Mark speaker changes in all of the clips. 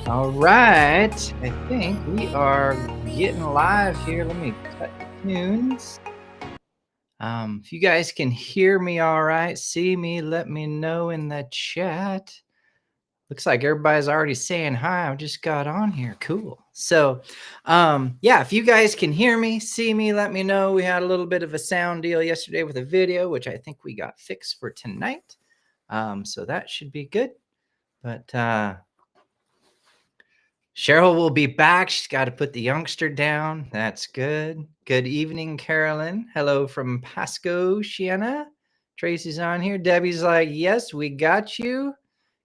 Speaker 1: All right. I think we are getting live here. Let me cut the tunes. If you guys can hear me all right, see me, let me know in the chat. Looks like everybody's already saying hi. I just got on here. Cool. So, yeah, if you guys can hear me, see me, let me know. We had a little bit of a sound deal yesterday with a video, which I think we got fixed for tonight. So that should be good. But Cheryl will be back. She's got to put the youngster down. That's good. Good evening, Carolyn. Hello from Pasco, Sienna. Tracy's on here. Debbie's like, yes, we got you.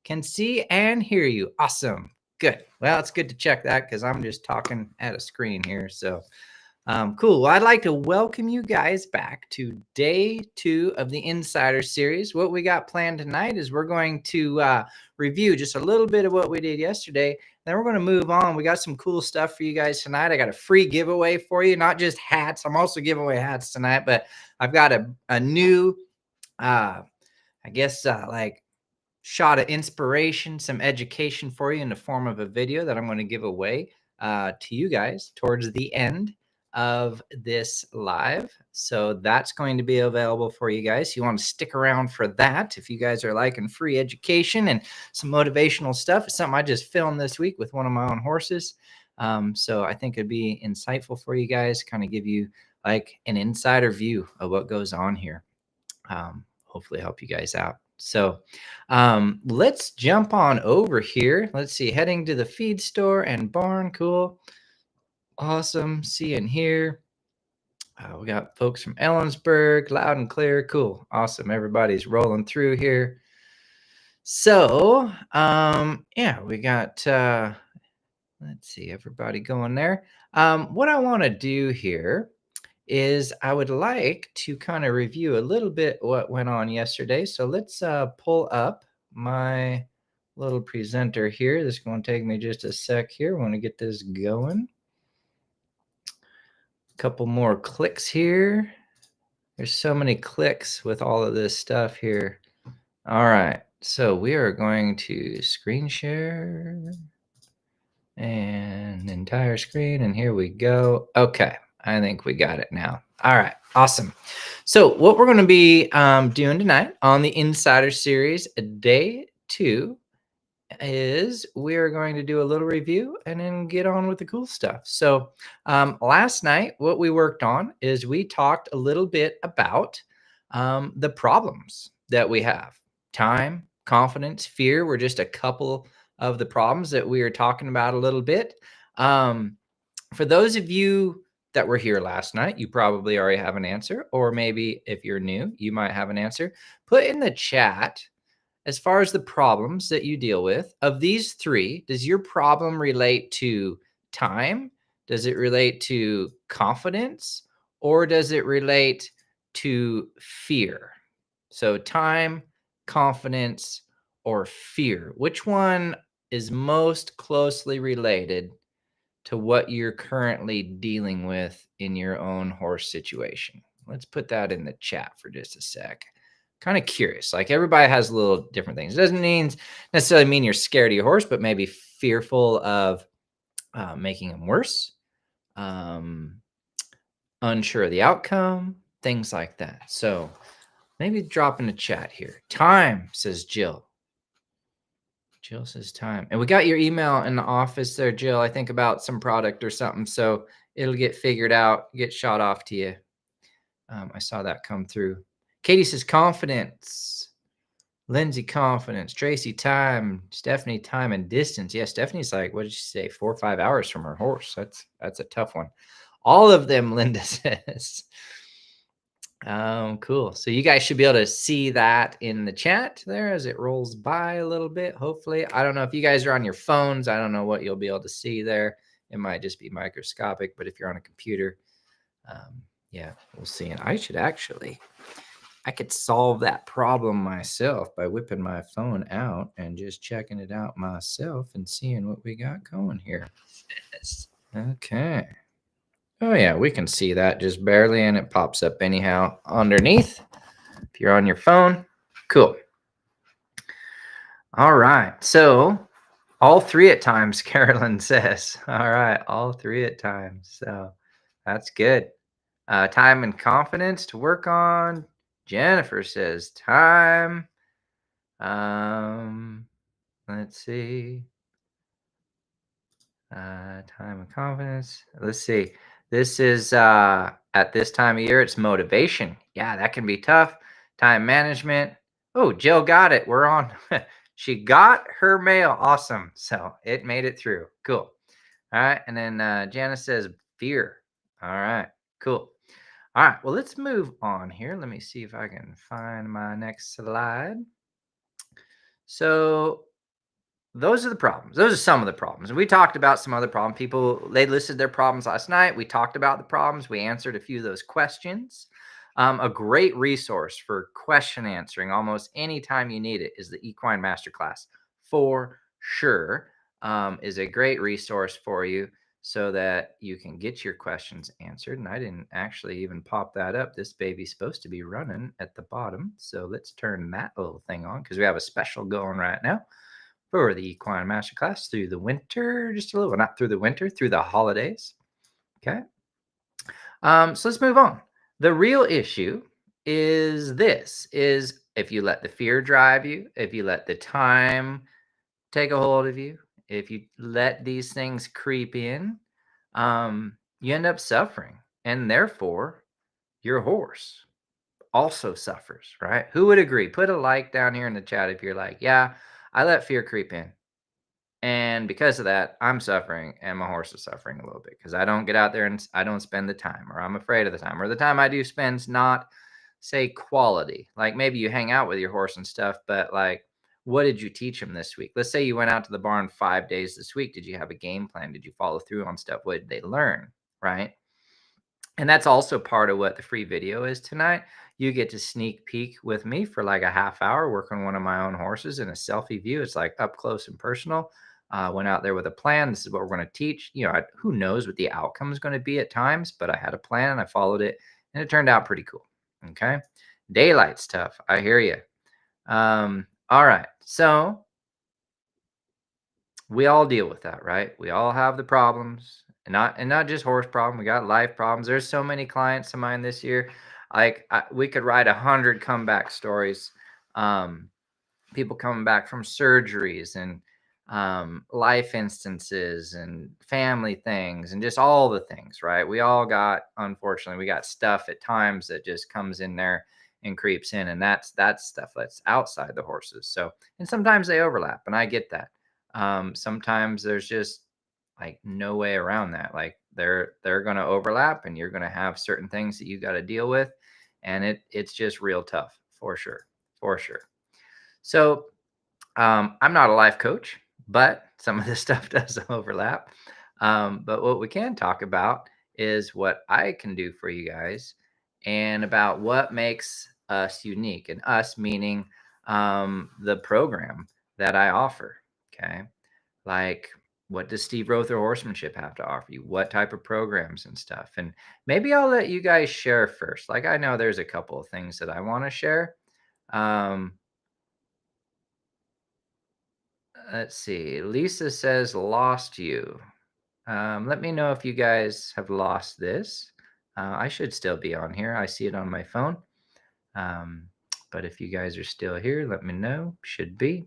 Speaker 1: Can see and hear you. Awesome. Good. Well, it's good to check that because I'm just talking at a screen here. So cool. Well, I'd like to welcome you guys back to day 2 of the Insider Series. What we got planned tonight is we're going to review just a little bit of what we did yesterday. Then we're going to move on. We got some cool stuff for you guys tonight. I got a free giveaway for you, not just hats. I'm also giving away hats tonight, but I've got a new, I guess, like shot of inspiration, some education for you in the form of a video that I'm going to give away to you guys towards the end of this live. So that's going to be available for you guys. You want to stick around for that if you guys are liking free education and some motivational stuff. It's something I just filmed this week with one of my own horses. So I think it'd be insightful for you guys, kind of give you like an insider view of what goes on here. Hopefully help you guys out. So let's jump on over here. Let's see, heading to the feed store and barn. Cool. Awesome. See and hear. We got folks from Ellensburg, loud and clear. Cool. Awesome. Everybody's rolling through here. So yeah, we got, let's see, everybody going there. What I want to do here is I would like to kind of review a little bit what went on yesterday. So let's pull up my little presenter here. This is going to take me just a sec here. I want to get this going. A couple more clicks here. There's so many clicks with all of this stuff here. All right. So we are going to screen share and entire screen. And here we go. Okay. I think we got it now. All right. Awesome. So what we're going to be doing tonight on the Insider Series, day 2, is we're going to do a little review and then get on with the cool stuff. So last night, what we worked on is we talked a little bit about the problems that we have. Time, confidence, fear were just a couple of the problems that we were talking about a little bit. For those of you that were here last night, you probably already have an answer, or maybe if you're new, you might have an answer. Put in the chat, as far as the problems that you deal with, of these 3, does your problem relate to time? Does it relate to confidence? Or does it relate to fear? So time, confidence, or fear. Which one is most closely related to what you're currently dealing with in your own horse situation? Let's put that in the chat for just a sec. Kind of curious. Like everybody has little different things. It doesn't necessarily mean you're scared of your horse, but maybe fearful of making him worse, unsure of the outcome, things like that. So maybe drop in the chat here. Time, says Jill. Jill says time. And we got your email in the office there, Jill, I think about some product or something. So it'll get figured out, get shot off to you. I saw that come through. Katie says confidence. Lindsay, confidence. Tracy, time. Stephanie, time and distance. Yeah, Stephanie's like, what did she say? 4 or 5 hours from her horse. That's a tough one. All of them, Linda says. Cool. So you guys should be able to see that in the chat there as it rolls by a little bit, hopefully. I don't know if you guys are on your phones. I don't know what you'll be able to see there. It might just be microscopic, but if you're on a computer, yeah, we'll see. And I could solve that problem myself by whipping my phone out and just checking it out myself and seeing what we got going here. Okay. Oh, yeah, we can see that just barely, and it pops up anyhow underneath if you're on your phone. Cool. All right. So All three at times, Carolyn says. All right, all three at times. So that's good. Time and confidence to work on. Jennifer says time. Let's see. Time and confidence. Let's see. This is at this time of year, it's motivation. Yeah, that can be tough. Time management. Oh, Jill got it. We're on. She got her mail. Awesome. So it made it through. Cool. All right. And then Janice says fear. All right. Cool. All right. Well, let's move on here. Let me see if I can find my next slide. So those are the problems. Those are some of the problems. And we talked about some other problems. People, they listed their problems last night. We talked about the problems. We answered a few of those questions. A great resource for question answering almost anytime you need it is the Equine Masterclass, for sure. Is a great resource for you so that you can get your questions answered. And I didn't actually even pop that up. This baby's supposed to be running at the bottom. So let's turn that little thing on because we have a special going right now for the Equine Masterclass through the winter, just a little, not through the winter, through the holidays. Okay. So let's move on. The real issue is this: is if you let the fear drive you, if you let the time take a hold of you, if you let these things creep in, you end up suffering, and therefore your horse also suffers, right? Who would agree? Put a like down here in the chat if you're like, yeah, I let fear creep in. And because of that, I'm suffering and my horse is suffering a little bit because I don't get out there and I don't spend the time, or I'm afraid of the time, or the time I do spend's not, say, quality. Like maybe you hang out with your horse and stuff, but like, what did you teach him this week? Let's say you went out to the barn 5 days this week. Did you have a game plan? Did you follow through on stuff? What did they learn? Right. And that's also part of what the free video is tonight. You get to sneak peek with me for like a half hour working one of my own horses in a selfie view. It's like up close and personal. Went out there with a plan. This is what we're going to teach. You know, who knows what the outcome is going to be at times, but I had a plan and I followed it, and it turned out pretty cool. Okay. Daylight's tough. I hear you. All right. So we all deal with that, right? We all have the problems, and not just horse problem. We got life problems. There's so many clients of mine this year. Like we could write 100 comeback stories. People coming back from surgeries and life instances and family things and just all the things, right? We all got, unfortunately, we got stuff at times that just comes in there and creeps in, and that's stuff that's outside the horses. So, and sometimes they overlap, and I get that. Sometimes there's just like no way around that. Like they're going to overlap, and you're going to have certain things that you got to deal with, and it's just real tough for sure, for sure. So I'm not a life coach, but some of this stuff does overlap. But what we can talk about is what I can do for you guys and about what makes us unique, and us meaning the program that I offer. Okay. Like, what does Steve Rother Horsemanship have to offer you? What type of programs and stuff? And maybe I'll let you guys share first. Like, I know there's a couple of things that I want to share. Um, Let's see. Lisa says lost you. Let me know if you guys have lost this. I should still be on here. I see it on my phone. Um, but if you guys are still here, let me know. Should be.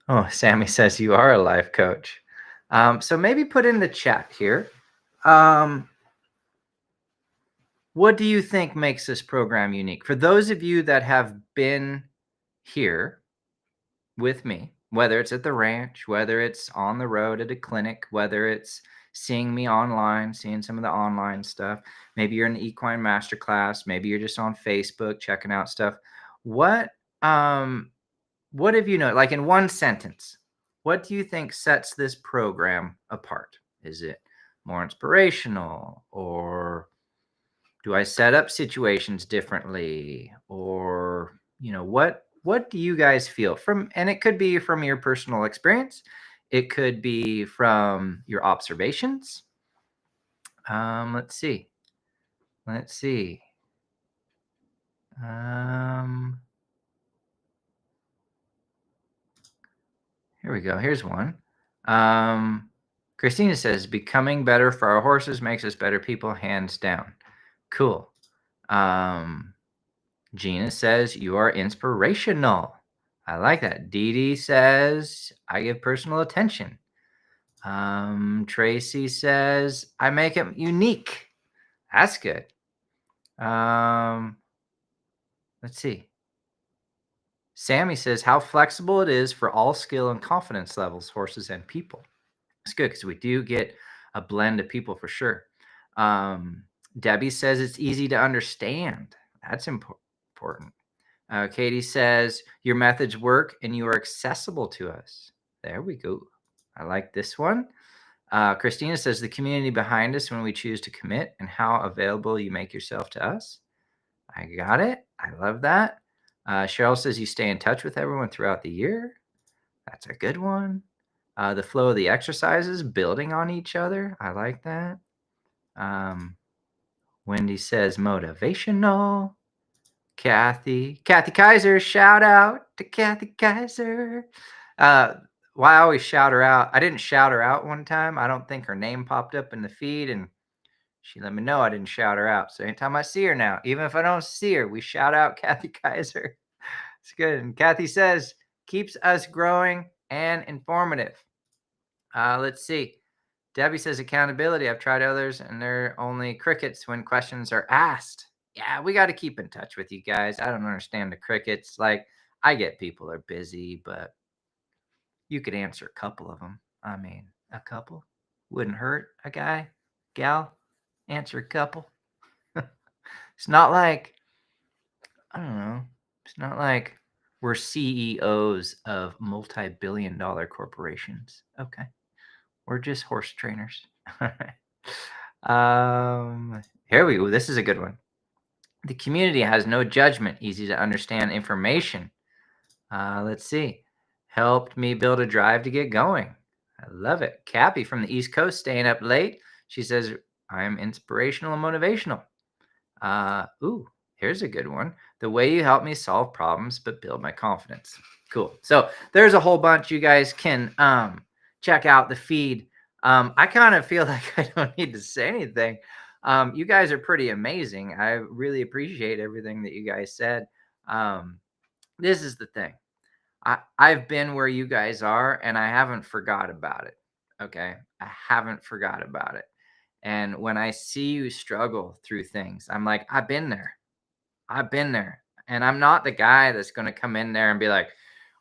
Speaker 1: Oh, Sammy says you are a life coach. So maybe put in the chat here. What do you think makes this program unique? For those of you that have been here with me, whether it's at the ranch, whether it's on the road at a clinic, whether it's seeing me online, seeing some of the online stuff, maybe you're in the equine masterclass, maybe you're just on Facebook checking out stuff. Um what have you know, like in one sentence, what do you think sets this program apart? Is it more inspirational, or do I set up situations differently, or what do you guys feel from, and it could be from your personal experience, it could be from your observations. Let's see. Um Here we go. Here's one. Christina says, becoming better for our horses makes us better people, hands down. Cool. Gina says, you are inspirational. I like that. Dee Dee says, I give personal attention. Tracy says, I make it unique. That's good. Let's see. Sammy says, how flexible it is for all skill and confidence levels, horses and people. It's good because we do get a blend of people for sure. Debbie says it's easy to understand. That's important. Katie says your methods work and you are accessible to us. There we go. I like this one. Christina says the community behind us when we choose to commit and how available you make yourself to us. I got it. I love that. Cheryl says you stay in touch with everyone throughout the year. That's a good one. The flow of the exercises, building on each other. I like that. Wendy says motivational. Kathy Kaiser, shout out to Kathy Kaiser. Why I always shout her out. I didn't shout her out one time. I don't think her name popped up in the feed, and she let me know I didn't shout her out. So anytime I see her now, even if I don't see her, we shout out Kathy Kaiser. It's good. And Kathy says, keeps us growing and informative. Let's see. Debbie says accountability. I've tried others and they're only crickets when questions are asked. Yeah, we got to keep in touch with you guys. I don't understand the crickets. Like, I get people are busy, but you could answer a couple of them. I mean, a couple wouldn't hurt. A guy, gal, answer a couple. It's not like, I don't know. It's not like we're CEOs of multi-billion-dollar corporations. Okay. We're just horse trainers. All right. Here we go. This is a good one. The community has no judgment, easy to understand information. Let's see. Helped me build a drive to get going. I love it. Cappy from the East Coast staying up late. She says, I'm inspirational and motivational. Here's a good one. The way you help me solve problems, but build my confidence. Cool. So there's a whole bunch. You guys can check out the feed. I kind of feel like I don't need to say anything. You guys are pretty amazing. I really appreciate everything that you guys said. This is the thing. I've been where you guys are, and I haven't forgot about it. Okay. I haven't forgot about it. And when I see you struggle through things, I'm like, I've been there. I've been there. And I'm not the guy that's going to come in there and be like,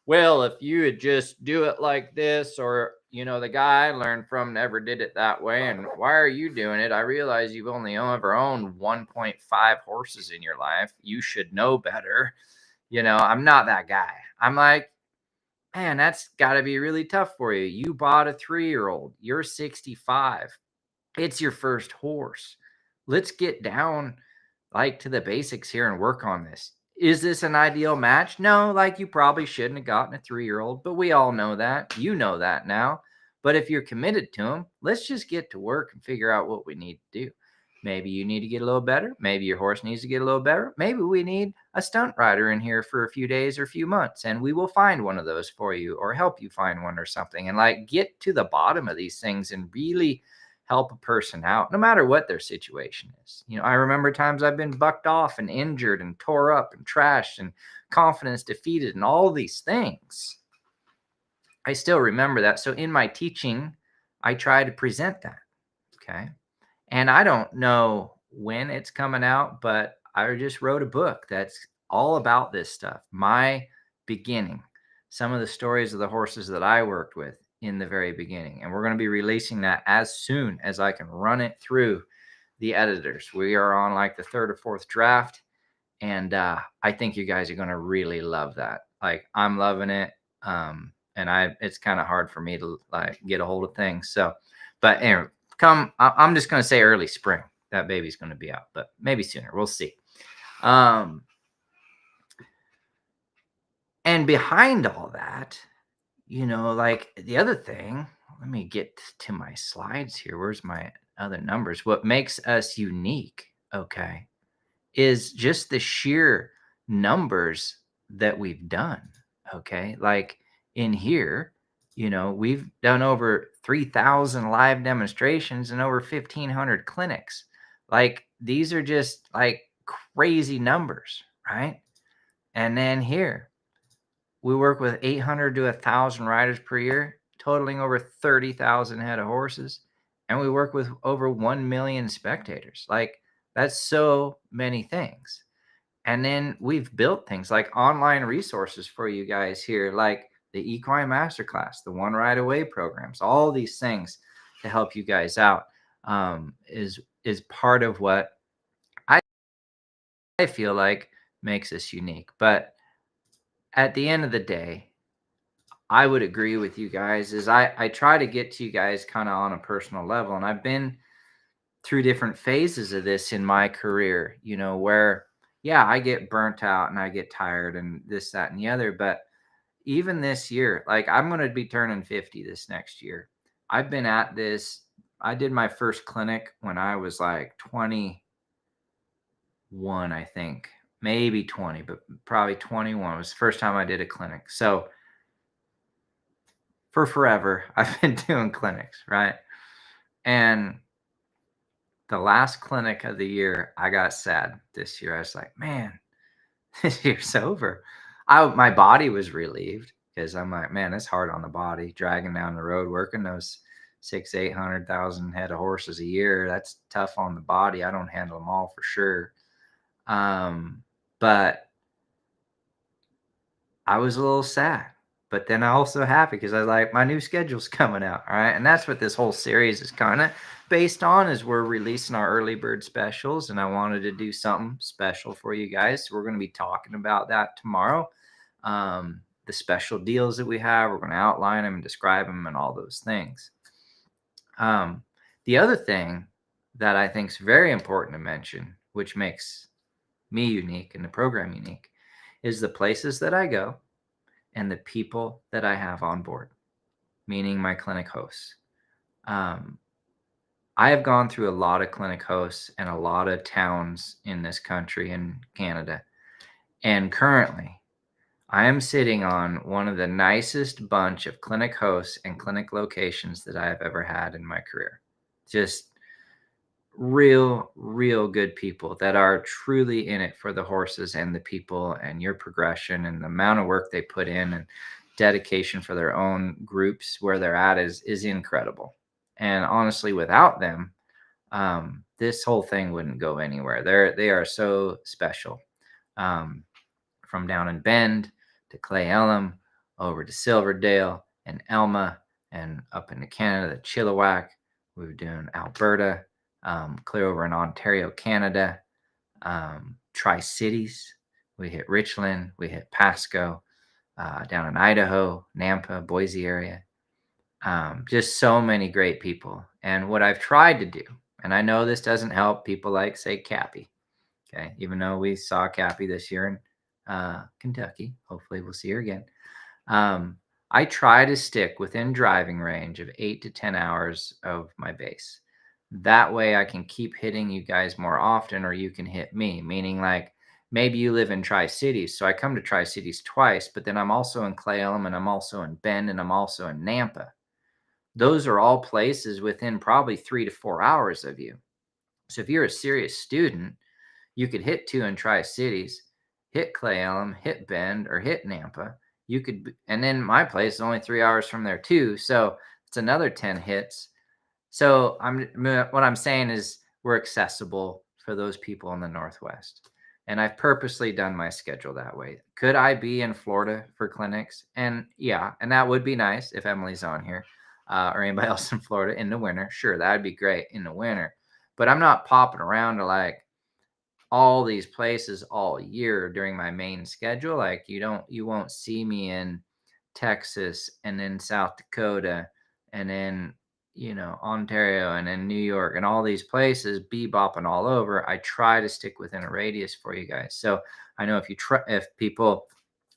Speaker 1: well, if you would just do it like this, or, the guy I learned from never did it that way. And why are you doing it? I realize you've only ever owned 1.5 horses in your life. You should know better. I'm not that guy. I'm like, man, that's got to be really tough for you. You bought a 3-year-old. You're 65. It's your first horse. Let's get down to the basics here and work on this. Is this an ideal match? No, you probably shouldn't have gotten a 3-year-old, but we all know that. You know that now. But if you're committed to them, let's just get to work and figure out what we need to do. Maybe you need to get a little better. Maybe your horse needs to get a little better. Maybe we need a stunt rider in here for a few days or a few months, and we will find one of those for you or help you find one or something, and get to the bottom of these things and really help a person out, no matter what their situation is. I remember times I've been bucked off and injured and tore up and trashed and confidence defeated and all these things. I still remember that. So in my teaching, I try to present that. Okay. And I don't know when it's coming out, but I just wrote a book that's all about this stuff. My beginning, some of the stories of the horses that I worked with in the very beginning. And we're going to be releasing that as soon as I can run it through the editors. We are on the 3rd or 4th draft. And I think you guys are going to really love that. I'm loving it. And it's kind of hard for me to get a hold of things. So, but anyway, I'm just going to say early spring that baby's going to be out, but maybe sooner. We'll see. And behind all that, the other thing, let me get to my slides here. Where's my other numbers? What makes us unique, okay, is just the sheer numbers that we've done, okay? In here, we've done over 3,000 live demonstrations and over 1,500 clinics. Like, these are just like crazy numbers, right? And then here, we work with 800 to 1,000 riders per year, totaling over 30,000 head of horses. And we work with over 1 million spectators. Like, that's so many things. And then we've built things like online resources for you guys here, like the Equine Masterclass, the One Ride Away programs, all these things to help you guys out, is part of what I feel like makes us unique. But at the end of the day, I would agree with you guys. Is I try to get to you guys kind of on a personal level, and I've been through different phases of this in my career, where, yeah, I get burnt out and I get tired and this, that, and the other. But even this year, like, I'm going to be turning 50 this next year. I've been at this. I did my first clinic when I was like 21, I think, maybe 20, but probably 21 was the first time I did a clinic. So for forever, I've been doing clinics, right? And the last clinic of the year, I got sad this year. I was like, man, this year's over. My body was relieved because I'm like, man, it's hard on the body dragging down the road, working those 800,000 head of horses a year. That's tough on the body. I don't handle them all for sure. But I was a little sad, but then I also happy because I like my new schedule's coming out. All right. And that's what this whole series is kind of based on, is we're releasing our early bird specials, and I wanted to do something special for you guys. So we're going to be talking about that tomorrow. The special deals that we have, we're going to outline them and describe them and all those things. The other thing that I think is very important to mention, which makes me unique and the program unique, is the places that I go and the people that I have on board, meaning my clinic hosts. I have gone through a lot of clinic hosts and a lot of towns in this country and Canada. And currently, I am sitting on one of the nicest bunch of clinic hosts and clinic locations that I have ever had in my career. Just real good people that are truly in it for the horses and the people and your progression, and the amount of work they put in and dedication for their own groups where they're at is incredible. And honestly, without them, this whole thing wouldn't go anywhere. They are so special. From down in Bend to Clay Elum, over to Silverdale and Elma, and up into Canada, the Chilliwack. We were doing Alberta, clear over in Ontario, Canada, Tri-Cities. We hit Richland, we hit Pasco, down in Idaho, Nampa, Boise area. Just so many great people. And what I've tried to do, and I know this doesn't help people like, say, Cappy, okay, even though we saw Cappy this year in Kentucky. Hopefully we'll see her again. I try to stick within driving range of 8 to 10 hours of my base. That way I can keep hitting you guys more often, or you can hit me, meaning like maybe you live in Tri-Cities. So I come to Tri-Cities twice, but then I'm also in Clay Elum, and I'm also in Bend, and I'm also in Nampa. Those are all places within probably 3 to 4 hours of you. So if you're a serious student, you could hit 2 in Tri-Cities, hit Clay Elum, hit Bend, or hit Nampa. You could, and then my place is only 3 hours from there too. So it's another 10 hits. So what I'm saying is we're accessible for those people in the Northwest. And I've purposely done my schedule that way. Could I be in Florida for clinics? And yeah, and that would be nice if Emily's on here, or anybody else in Florida in the winter. Sure, that'd be great in the winter. But I'm not popping around to like all these places all year during my main schedule. Like, you won't see me in Texas and then South Dakota and then, Ontario and then New York and all these places bebopping all over. I try to stick within a radius for you guys. So I know if people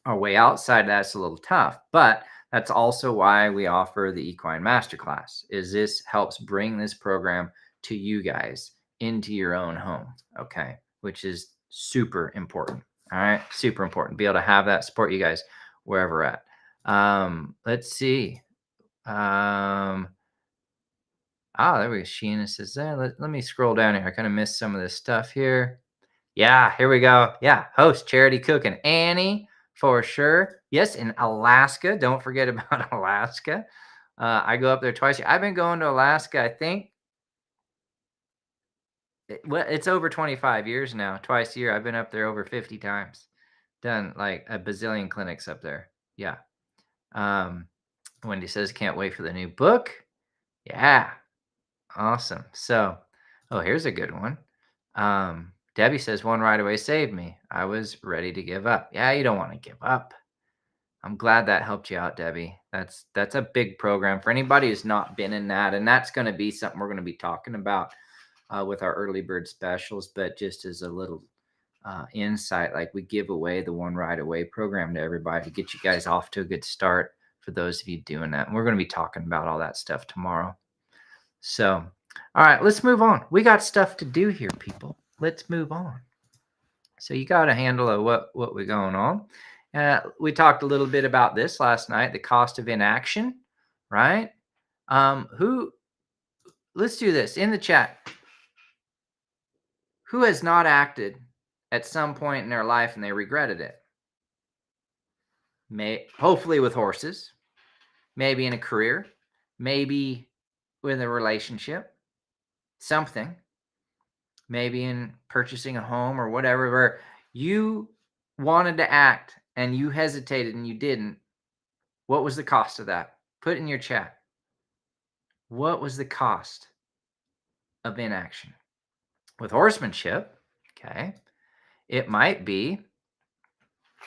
Speaker 1: are way outside, that's a little tough, but that's also why we offer the Equine Masterclass. Is this helps bring this program to you guys into your own home. Okay. Which is super important. All right. Super important. Be able to have that support you guys wherever at. Let's see. There we go. Sheena says that. Let me scroll down here. I kind of missed some of this stuff here. Yeah, here we go. Yeah, host Charity Cooking. Annie, for sure. Yes, in Alaska. Don't forget about Alaska. I go up there twice a year. I've been going to Alaska, I think. It's over 25 years now. Twice a year. I've been up there over 50 times. Done like a bazillion clinics up there. Yeah. Wendy says, can't wait for the new book. Yeah. Awesome. So, here's a good one. Debbie says, one right away saved me. I was ready to give up. Yeah, you don't want to give up. I'm glad that helped you out, Debbie. That's a big program for anybody who's not been in that. And that's going to be something we're going to be talking about with our early bird specials. But just as a little insight, like we give away the one right away program to everybody to get you guys off to a good start for those of you doing that. And we're going to be talking about all that stuff tomorrow. So, all right, let's move on. We got stuff to do here, people. Let's move on. So you got a handle of what we're going on. We talked a little bit about this last night, the cost of inaction, right? Let's do this in the chat. Who has not acted at some point in their life and they regretted it? Hopefully with horses, maybe in a career, maybe with a relationship, something, maybe in purchasing a home or whatever, where you wanted to act and you hesitated and you didn't. What was the cost of that? Put in your chat. What was the cost of inaction? With horsemanship, okay, it might be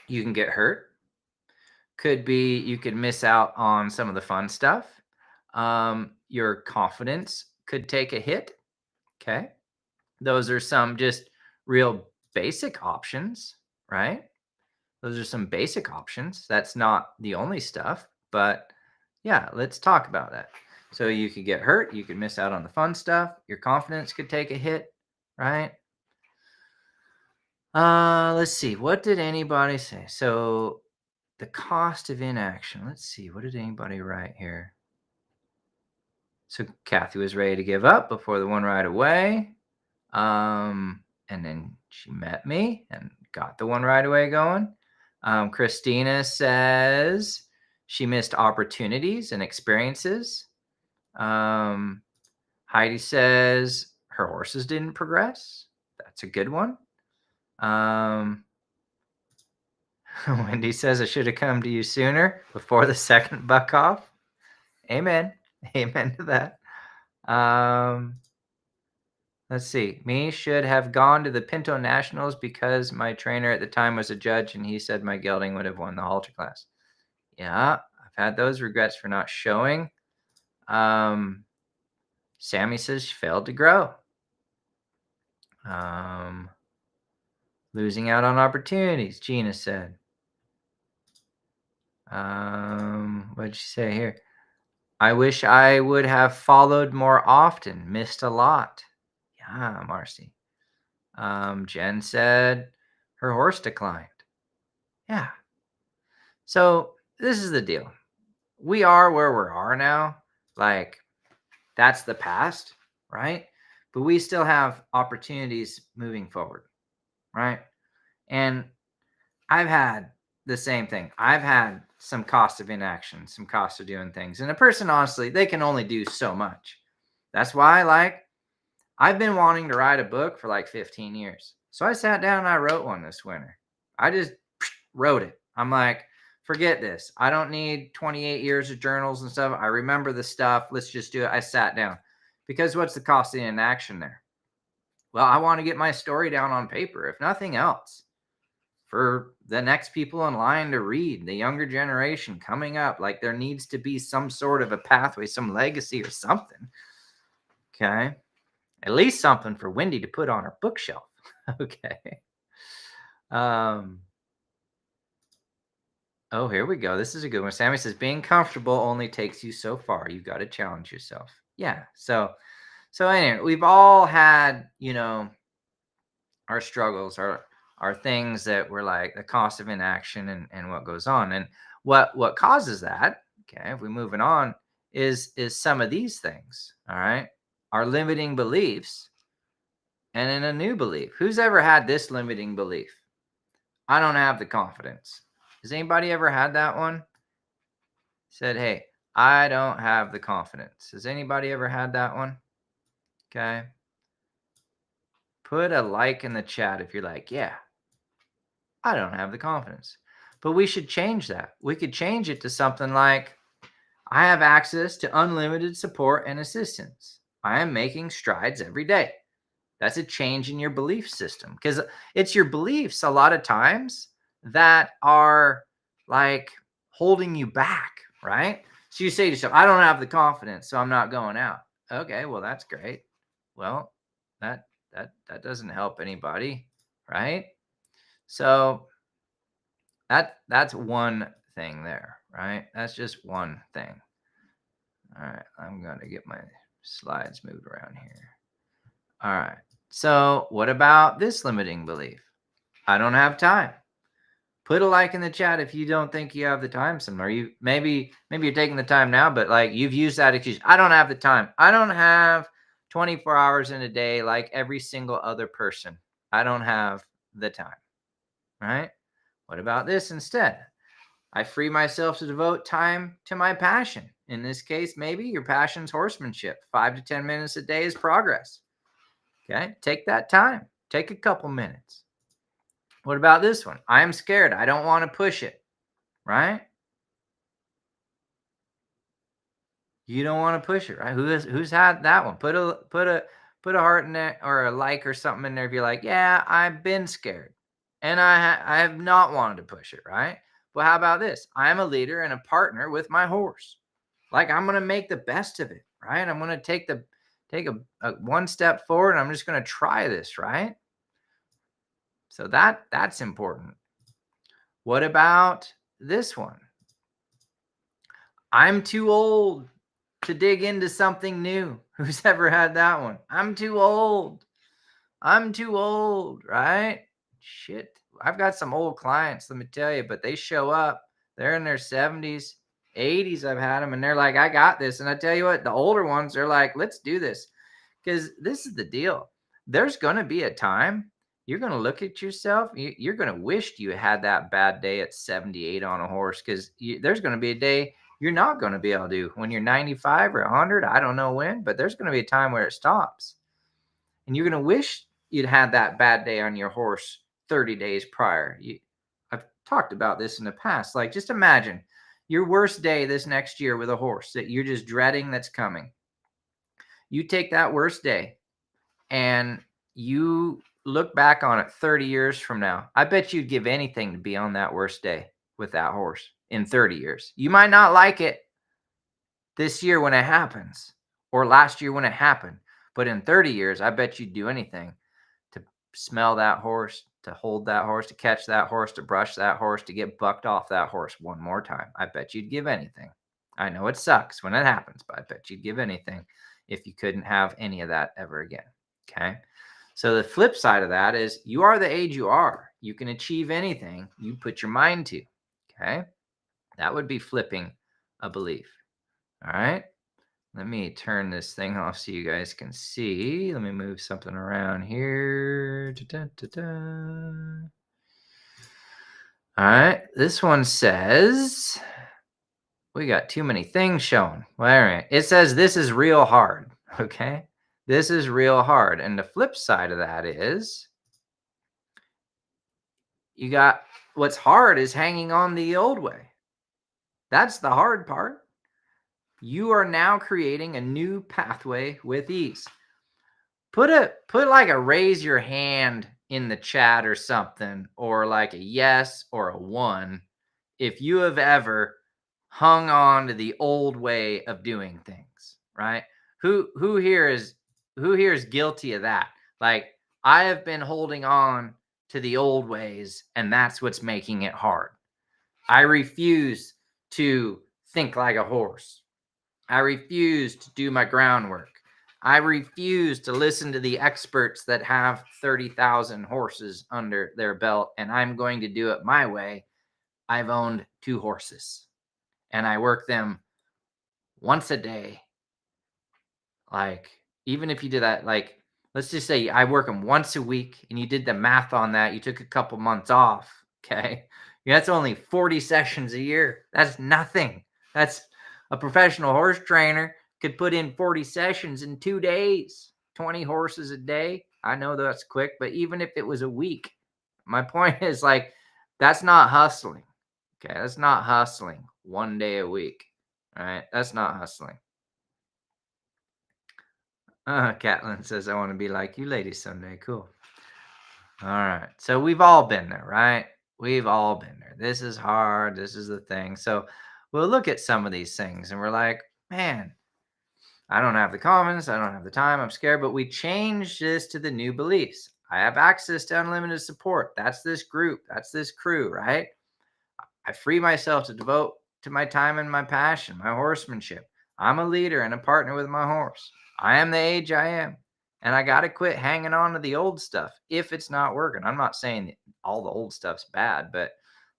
Speaker 1: you can get hurt. Could be you could miss out on some of the fun stuff. Your confidence could take a hit. Okay. Those are some just real basic options, right? Those are some basic options. That's not the only stuff, but yeah, let's talk about that. So you could get hurt. You could miss out on the fun stuff. Your confidence could take a hit, right? Let's see. What did anybody say? So the cost of inaction. Let's see. What did anybody write here? So Kathy was ready to give up before the one right away. And then she met me and got the one right away going. Christina says she missed opportunities and experiences. Heidi says her horses didn't progress. That's a good one. Wendy says I should have come to you sooner before the second buck off. Amen. Amen to that. Let's see. Me should have gone to the Pinto Nationals because my trainer at the time was a judge and he said my gelding would have won the halter class. Yeah, I've had those regrets for not showing. Sammy says she failed to grow. Losing out on opportunities, Gina said. What did she say here? I wish I would have followed more often. Missed a lot. Yeah, Marcy. Jen said her horse declined. Yeah. So this is the deal. We are where we are now. Like, that's the past, right? But we still have opportunities moving forward, right? And I've had the same thing. I've had some cost of inaction, some cost of doing things. And a person, honestly, they can only do so much. That's why, I've been wanting to write a book for like 15 years. So I sat down and I wrote one this winter. I just wrote it. I'm like, forget this. I don't need 28 years of journals and stuff. I remember the stuff. Let's just do it. I sat down. Because what's the cost of inaction there? Well, I want to get my story down on paper, if nothing else, for the next people in line to read, the younger generation coming up. Like, there needs to be some sort of a pathway, some legacy or something. Okay. At least something for Wendy to put on her bookshelf. Okay. Oh, here we go. This is a good one. Sammy says, being comfortable only takes you so far. You got to challenge yourself. Yeah. So anyway, we've all had, our struggles, our things that were like the cost of inaction and what goes on. And what causes that, okay, if we're moving on, is some of these things. All right. Our limiting beliefs and in a new belief. Who's ever had this limiting belief? I don't have the confidence. Has anybody ever had that one? Said, hey, I don't have the confidence. Has anybody ever had that one? Okay. Put a like in the chat if you're like, yeah, I don't have the confidence. But we should change that. We could change it to something like, I have access to unlimited support and assistance. I am making strides every day. That's a change in your belief system, because it's your beliefs a lot of times that are like holding you back, right? So you say to yourself, I don't have the confidence, so I'm not going out. Okay, well, that's great. Well, that doesn't help anybody, right? So that's one thing there, right? That's just one thing. All right, I'm going to get my slides moved around here. All right. So what about this limiting belief? I don't have time. Put a like in the chat if you don't think you have the time somewhere. You maybe you're taking the time now, but like you've used that excuse. I don't have the time. I don't have 24 hours in a day like every single other person. I don't have the time. Right? What about this instead? I free myself to devote time to my passion. In this case, maybe your passion's horsemanship. 5 to 10 minutes a day is progress. Okay, take that time. Take a couple minutes. What about this one? I am scared. I don't want to push it, right? You don't want to push it, right? Who's had that one? Put a heart in there or a like or something in there if you're like, yeah, I've been scared and I have not wanted to push it, right? Well, how about this? I'm a leader and a partner with my horse. Like I'm going to make the best of it, right? I'm going to take a one step forward and I'm just going to try this, right? So that's important. What about this one? I'm too old to dig into something new. Who's ever had that one? I'm too old. I'm too old, right? Shit. I've got some old clients, let me tell you, but they show up. They're in their 70s, 80s. I've had them, and they're like, I got this. And I tell you what, the older ones, they're like, let's do this. Because this is the deal. There's going to be a time you're going to look at yourself. You're going to wish you had that bad day at 78 on a horse, because there's going to be a day you're not going to be able to do when you're 95 or 100. I don't know when, but there's going to be a time where it stops. And you're going to wish you'd had that bad day on your horse 30 days prior. I've talked about this in the past. Like, just imagine your worst day this next year with a horse that you're just dreading that's coming. You take that worst day and you look back on it 30 years from now. I bet you'd give anything to be on that worst day with that horse in 30 years. You might not like it this year when it happens or last year when it happened, but in 30 years, I bet you'd do anything to smell that horse, to hold that horse, to catch that horse, to brush that horse, to get bucked off that horse one more time. I bet you'd give anything. I know it sucks when it happens, but I bet you'd give anything if you couldn't have any of that ever again. Okay. So the flip side of that is you are the age you are. You can achieve anything you put your mind to. Okay. That would be flipping a belief. All right. Let me turn this thing off so you guys can see. Let me move something around here. All right. This one says, we got too many things shown. Well, all right. It says this is real hard. Okay. This is real hard. And the flip side of that is you got what's hard is hanging on the old way. That's the hard part. You are now creating a new pathway with ease. Put like a raise your hand in the chat or something, or like a yes or a 1 if you have ever hung on to the old way of doing things, right? Who here is guilty of that? Like, I have been holding on to the old ways and that's what's making it hard. I refuse to think like a horse. I refuse to do my groundwork. I refuse to listen to the experts that have 30,000 horses under their belt, and I'm going to do it my way. I've owned 2 horses, and I work them once a day. Like, even if you did that, like, let's just say I work them once a week and you did the math on that, you took a couple months off, okay? That's only 40 sessions a year. That's nothing. That's a professional horse trainer could put in 40 sessions in 2 days, 20 horses a day. I know that's quick, but even if it was a week, my point is, like, that's not hustling. Okay, that's not hustling 1 day a week. All right, that's not hustling. Catlin says, I want to be like you ladies someday. Cool. All right. So we've all been there, right? We've all been there. This is hard. This is the thing. So we'll look at some of these things and we're like, man, I don't have the confidence. I don't have the time. I'm scared. But we change this to the new beliefs. I have access to unlimited support. That's this group. That's this crew, right? I free myself to devote to my time and my passion, my horsemanship. I'm a leader and a partner with my horse. I am the age I am. And I got to quit hanging on to the old stuff if it's not working. I'm not saying that all the old stuff's bad, but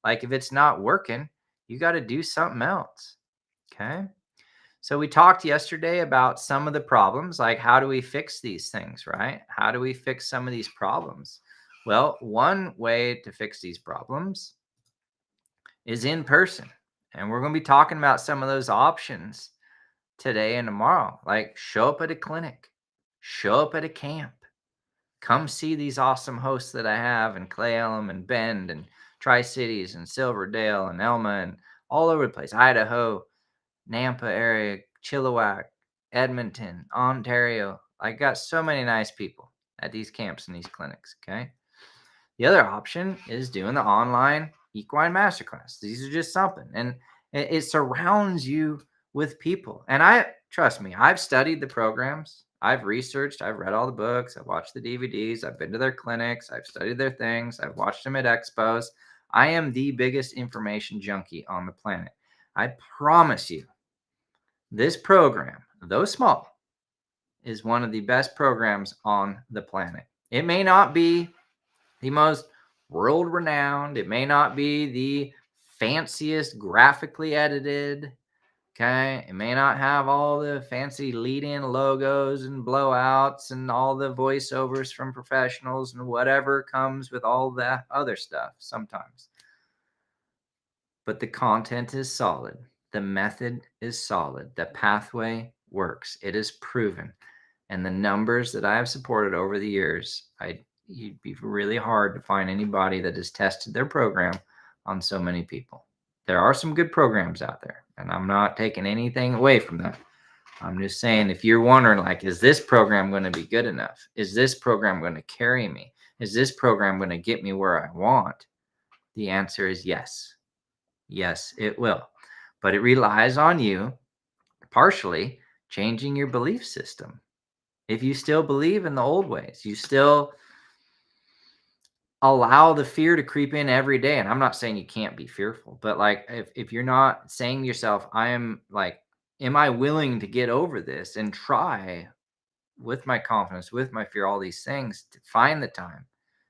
Speaker 1: like if it's not working, you got to do something else. Okay. So we talked yesterday about some of the problems, like how do we fix these things, right? How do we fix some of these problems? Well, one way to fix these problems is in person. And we're going to be talking about some of those options today and tomorrow. Like show up at a clinic, show up at a camp, come see these awesome hosts that I have in Clay Elum and Bend and Tri-Cities and Silverdale and Elma and all over the place, Idaho, Nampa area, Chilliwack, Edmonton, Ontario. I got so many nice people at these camps and these clinics. Okay. The other option is doing the online equine masterclass. These are just something, and it surrounds you with people. And trust me, I've studied the programs, I've researched, I've read all the books, I've watched the DVDs, I've been to their clinics, I've studied their things, I've watched them at expos. I am the biggest information junkie on the planet. I promise you, this program, though small, is one of the best programs on the planet. It may not be the most world renowned. It may not be the fanciest graphically edited. Okay. It may not have all the fancy lead in logos and blowouts and all the voiceovers from professionals and whatever comes with all that other stuff sometimes. But the content is solid. The method is solid. The pathway works. It is proven. And the numbers that I have supported over the years, you'd be really hard to find anybody that has tested their program on so many people. There are some good programs out there, and I'm not taking anything away from that. I'm just saying, if you're wondering, like, is this program going to be good enough? Is this program going to carry me? Is this program going to get me where I want? The answer is yes. Yes, it will. But it relies on you partially changing your belief system. If you still believe in the old ways, you still allow the fear to creep in every day. And I'm not saying you can't be fearful, but like if you're not saying to yourself, am I willing to get over this and try with my confidence, with my fear, all these things to find the time,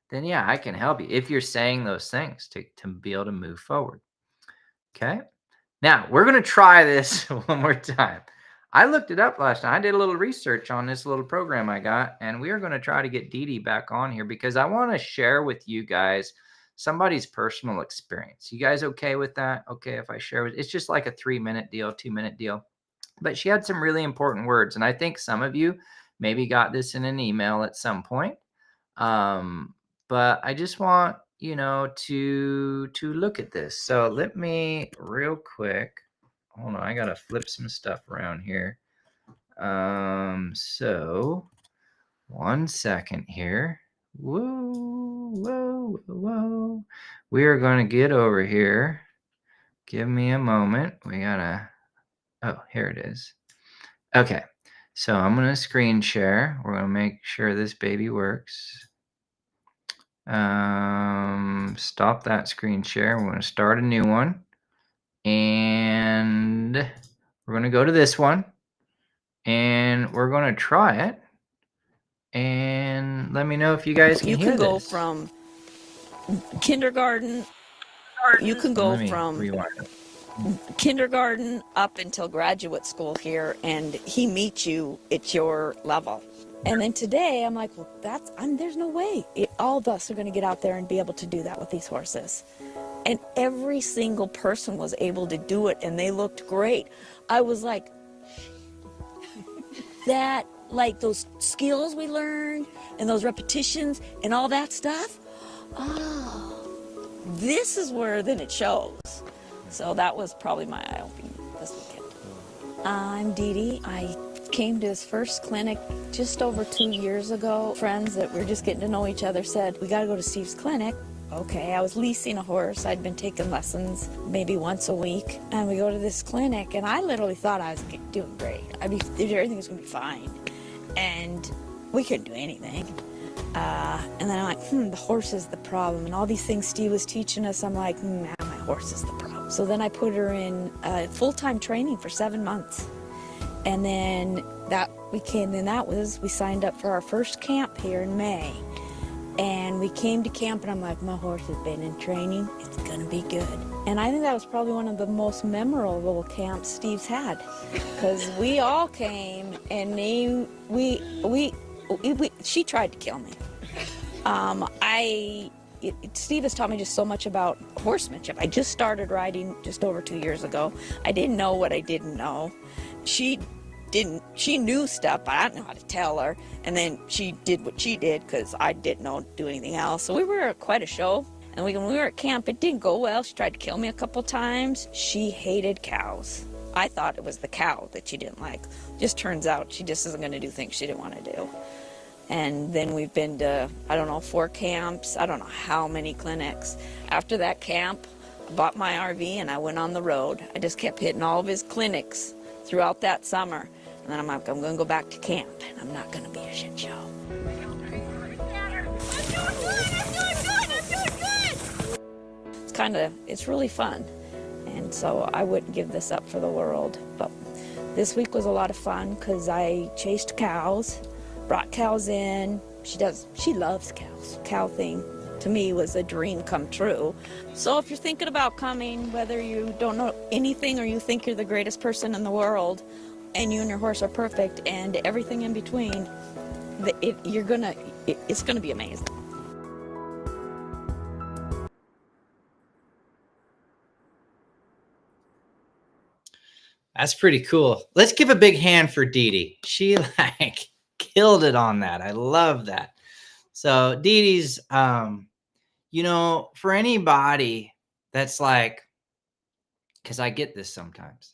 Speaker 1: then yeah, I can help you if you're saying those things to be able to move forward. Okay. Now we're going to try this one more time. I looked it up last night. I did a little research on this little program I got, and we are going to try to get Dee Dee back on here because I want to share with you guys somebody's personal experience. You guys okay with that? Okay, if I share it, it's just like a 3-minute deal, 2-minute deal. But she had some really important words, and I think some of you maybe got this in an email at some point. But I just want to look at this. So let me real quick. Hold on, I gotta flip some stuff around here. So 1 second here. Whoa. We are gonna get over here. Give me a moment. Oh, here it is. Okay, so I'm gonna screen share. We're gonna make sure this baby works. Stop that screen share. We're gonna start a new one. And we're going to go to this one and we're going to try it. And let me know if you guys can hear this.
Speaker 2: You can go from kindergarten. You can go from
Speaker 1: rewind it.
Speaker 2: kindergarten up until graduate school here, and he meets you at your level. And then today I'm like, well, there's no way all of us are going to get out there and be able to do that with these horses. And every single person was able to do it, and they looked great. I was like, that, like those skills we learned and those repetitions and all that stuff, oh, this is where then it shows. So that was probably my eye-opening this weekend. I'm Dee Dee. I came to his first clinic just over 2 years ago. Friends that were just getting to know each other said, we got to go to Steve's clinic. Okay, I was leasing a horse. I'd been taking lessons maybe once a week. And we go to this clinic, and I literally thought I was doing great. Everything was going to be fine. And we couldn't do anything. And then I'm like, the horse is the problem. And all these things Steve was teaching us, I'm like, my horse is the problem. So then I put her in full-time training for 7 months. And then we signed up for our first camp here in May. And we came to camp, and I'm like, my horse has been in training. It's going to be good. And I think that was probably one of the most memorable camps Steve's had. Because we all came, and she tried to kill me. Steve has taught me just so much about horsemanship. I just started riding just over 2 years ago. I didn't know what I didn't know. She knew stuff, but I didn't know how to tell her. And then she did what she did because I didn't know to do anything else. So we were at quite a show. And when we were at camp, it didn't go well. She tried to kill me a couple times. She hated cows. I thought it was the cow that she didn't like. Just turns out she just isn't going to do things she didn't want to do. And then we've been to, 4 camps. I don't know how many clinics. After that camp, I bought my RV and I went on the road. I just kept hitting all of his clinics throughout that summer. And then I'm like, I'm going to go back to camp, and I'm not going to be a shit show. It's really fun. And so I wouldn't give this up for the world. But this week was a lot of fun because I chased cows, brought cows in. She loves cows. Cow thing to me was a dream come true. So if you're thinking about coming, whether you don't know anything or you think you're the greatest person in the world, and you and your horse are perfect, and everything in between, it's gonna be amazing.
Speaker 1: That's pretty cool. Let's give a big hand for Dee Dee. She killed it on that. I love that. So Dee Dee's, for anybody that's like, because I get this sometimes.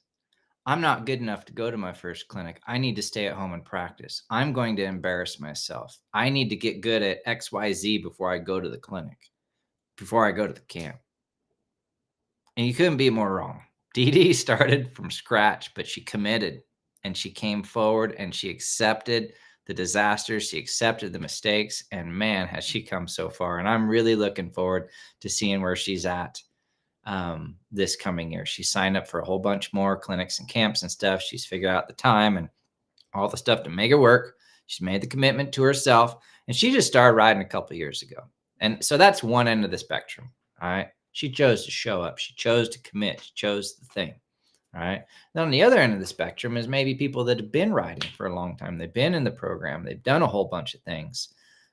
Speaker 1: I'm not good enough to go to my first clinic. I need to stay at home and practice. I'm going to embarrass myself. I need to get good at XYZ before I go to the clinic, before I go to the camp. And you couldn't be more wrong. Dee Dee started from scratch, but she committed, and she came forward, and she accepted the disasters. She accepted the mistakes, and man, has she come so far. And I'm really looking forward to seeing where she's at this coming year. She signed up for a whole bunch more clinics and camps and stuff. She's figured out the time and all the stuff to make it work. She's made the commitment to herself, and she just started riding a couple of years ago. And so that's one end of the spectrum. All right. She chose to show up. She chose to commit. She chose the thing. All right. Then on the other end of the spectrum is maybe people that have been riding for a long time. They've been in the program. They've done a whole bunch of things,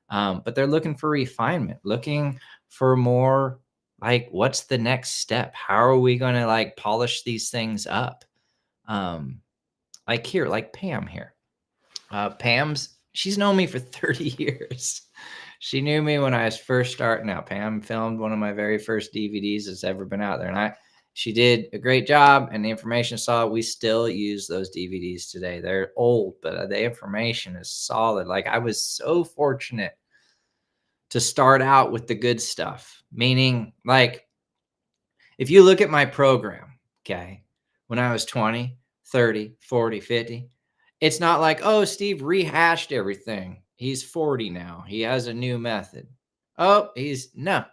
Speaker 1: but they're looking for refinement, looking for more. Like, what's the next step? How are we going to polish these things up? Like Pam here. She's known me for 30 years. She knew me when I was first starting out. Pam filmed one of my very first DVDs that's ever been out there. And she did a great job, and the information saw we still use those DVDs today. They're old, but the information is solid. Like, I was so fortunate to start out with the good stuff. Meaning, if you look at my program, okay, when I was 20, 30, 40, 50, it's not like, oh, Steve rehashed everything. He's 40 now. He has a new method. Oh, no.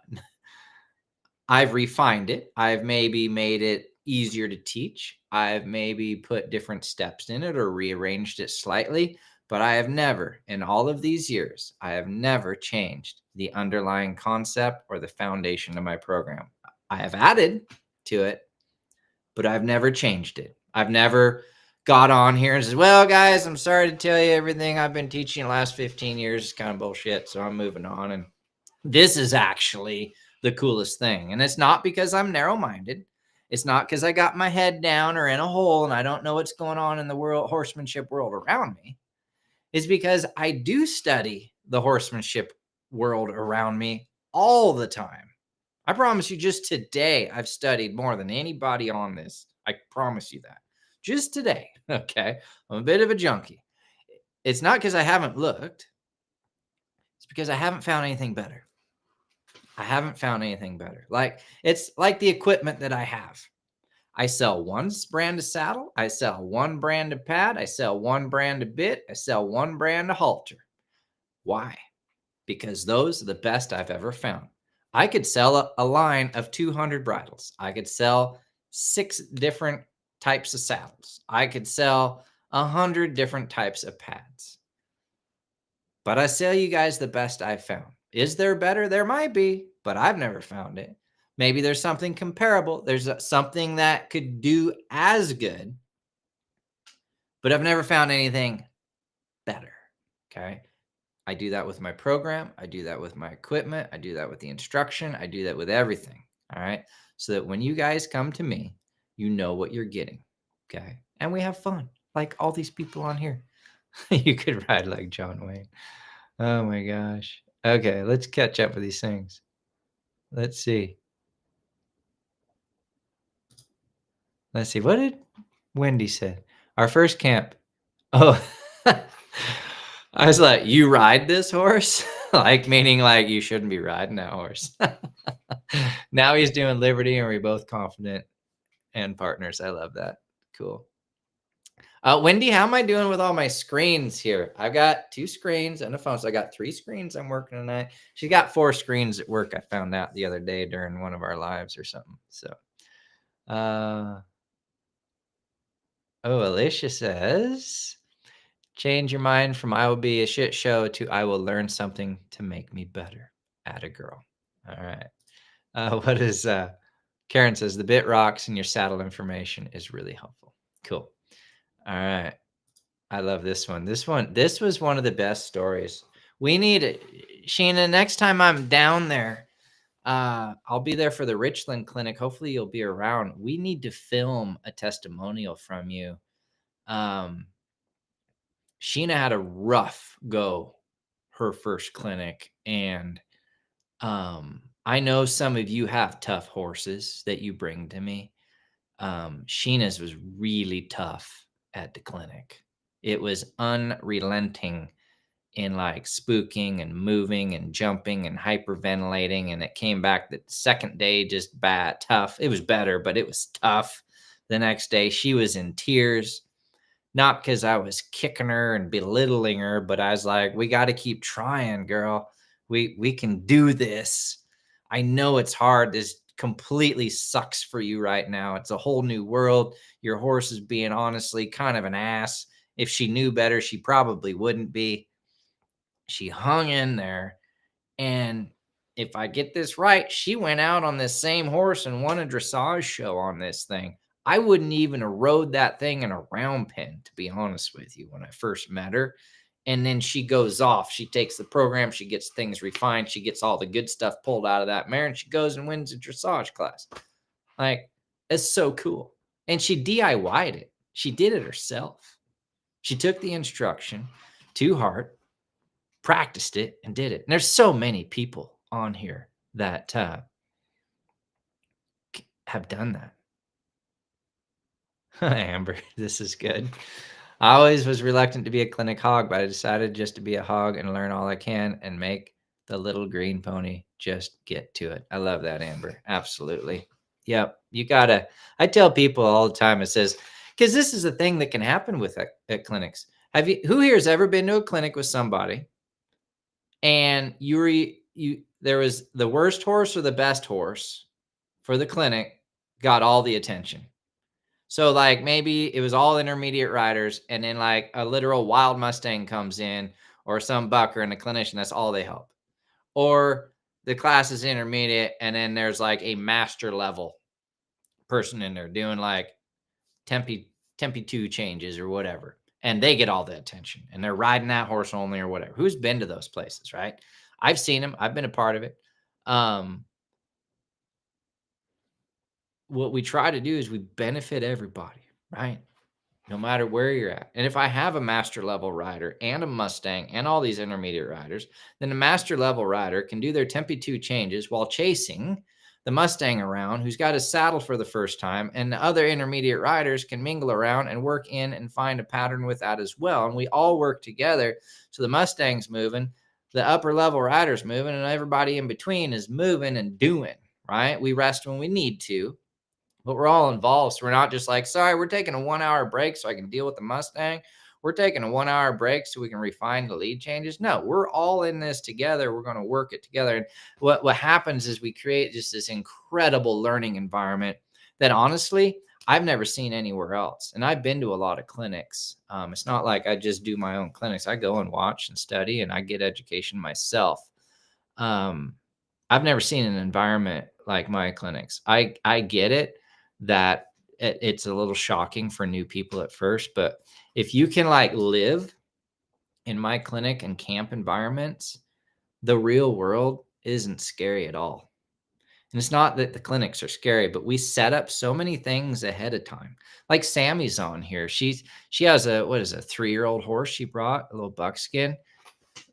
Speaker 1: I've refined it. I've maybe made it easier to teach. I've maybe put different steps in it or rearranged it slightly. But I have never, in all of these years, I have never changed the underlying concept or the foundation of my program. I have added to it, but I've never changed it. I've never got on here and said, well, guys, I'm sorry to tell you everything I've been teaching the last 15 years is kind of bullshit. So I'm moving on. And this is actually the coolest thing. And it's not because I'm narrow-minded. It's not because I got my head down or in a hole and I don't know what's going on in the world, horsemanship world around me. It's because I do study the horsemanship world around me all the time. I promise you, just today, I've studied more than anybody on this. I promise you that. Just today, okay? I'm a bit of a junkie. It's not because I haven't looked. It's because I haven't found anything better. I haven't found anything better. Like, it's like the equipment that I have. I sell one brand of saddle. I sell one brand of pad. I sell one brand of bit. I sell one brand of halter. Why? Because those are the best I've ever found. I could sell a line of 200 bridles. I could sell 6 different types of saddles. I could sell 100 different types of pads. But I sell you guys the best I've found. Is there better? There might be, but I've never found it. Maybe there's something comparable. There's something that could do as good, but I've never found anything better. Okay. I do that with my program. I do that with my equipment. I do that with the instruction. I do that with everything. All right. So that when you guys come to me, you know what you're getting. Okay. And we have fun. Like all these people on here. You could ride like John Wayne. Oh my gosh. Okay. Let's catch up with these things. Let's see. Let's see. What did Wendy say? Our first camp. Oh, I was like, you ride this horse? Like, meaning like you shouldn't be riding that horse. Now he's doing Liberty and we're both confident and partners. I love that. Cool. Wendy, how am I doing with all my screens here? I've got 2 screens and a phone. So I got 3 screens I'm working tonight. She's got 4 screens at work. I found out the other day during one of our lives or something. So, Alicia says, change your mind from I will be a shit show to I will learn something to make me better. Atta girl. All right. What is Karen says, the bit rocks and your saddle information is really helpful. Cool. All right. I love this one. This was one of the best stories. We need it. Sheena, next time I'm down there, I'll be there for the Richland clinic. Hopefully you'll be around. We need to film a testimonial from you. Sheena had a rough go her first clinic, and I know some of you have tough horses that you bring to me. Sheena's was really tough at the clinic. It was unrelenting in like spooking and moving and jumping and hyperventilating. And it came back the second day just bad, tough. It was better, but it was tough. The next day she was in tears, not because I was kicking her and belittling her, but I was like, we got to keep trying, girl. We can do this. I know it's hard. This completely sucks for you right now. It's a whole new world. Your horse is being honestly kind of an ass. If she knew better, she probably wouldn't be. She hung in there. And if I get this right, she went out on this same horse and won a dressage show on this thing. I wouldn't even have rode that thing in a round pen, to be honest with you, when I first met her. And then she goes off. She takes the program. She gets things refined. She gets all the good stuff pulled out of that mare, and she goes and wins a dressage class. Like, it's so cool. And she DIY'd it. She did it herself. She took the instruction to heart, practiced it, and did it. And there's so many people on here that have done that. Amber, this is good. I always was reluctant to be a clinic hog, but I decided just to be a hog and learn all I can and make the little green pony just get to it. I love that, Amber. Absolutely. Yep. You gotta, I tell people all the time, it says, because this is a thing that can happen with at clinics. Who here has ever been to a clinic with somebody and there was the worst horse or the best horse for the clinic got all the attention? So like maybe it was all intermediate riders, and then like a literal wild Mustang comes in, or some bucker and a clinician, that's all they help. Or the class is intermediate and then there's like a master level person in there doing like Tempe 2 changes or whatever. And they get all the attention and they're riding that horse only or whatever. Who's been to those places, right? I've seen them. I've been a part of it. What we try to do is we benefit everybody, right? No matter where you're at. And if I have a master level rider and a Mustang and all these intermediate riders, then the master level rider can do their Tempe 2 changes while chasing the Mustang around who's got his saddle for the first time, and the other intermediate riders can mingle around and work in and find a pattern with that as well. And we all work together. So the Mustang's moving, the upper level rider's moving, and everybody in between is moving and doing, right? We rest when we need to, but we're all involved. So we're not just like, sorry, we're taking a 1 hour break so I can deal with the Mustang. We're taking a 1 hour break so we can refine the lead changes. No, we're all in this together. We're going to work it together. And what happens is we create just this incredible learning environment that honestly, I've never seen anywhere else. And I've been to a lot of clinics. It's not like I just do my own clinics. I go and watch and study and I get education myself. I've never seen an environment like my clinics. I get it that it's a little shocking for new people at first, but if you can like live in my clinic and camp environments, the real world isn't scary at all. And it's not that the clinics are scary, but we set up so many things ahead of time. Like Sammy's on here. She has a 3-year-old horse she brought, a little buckskin.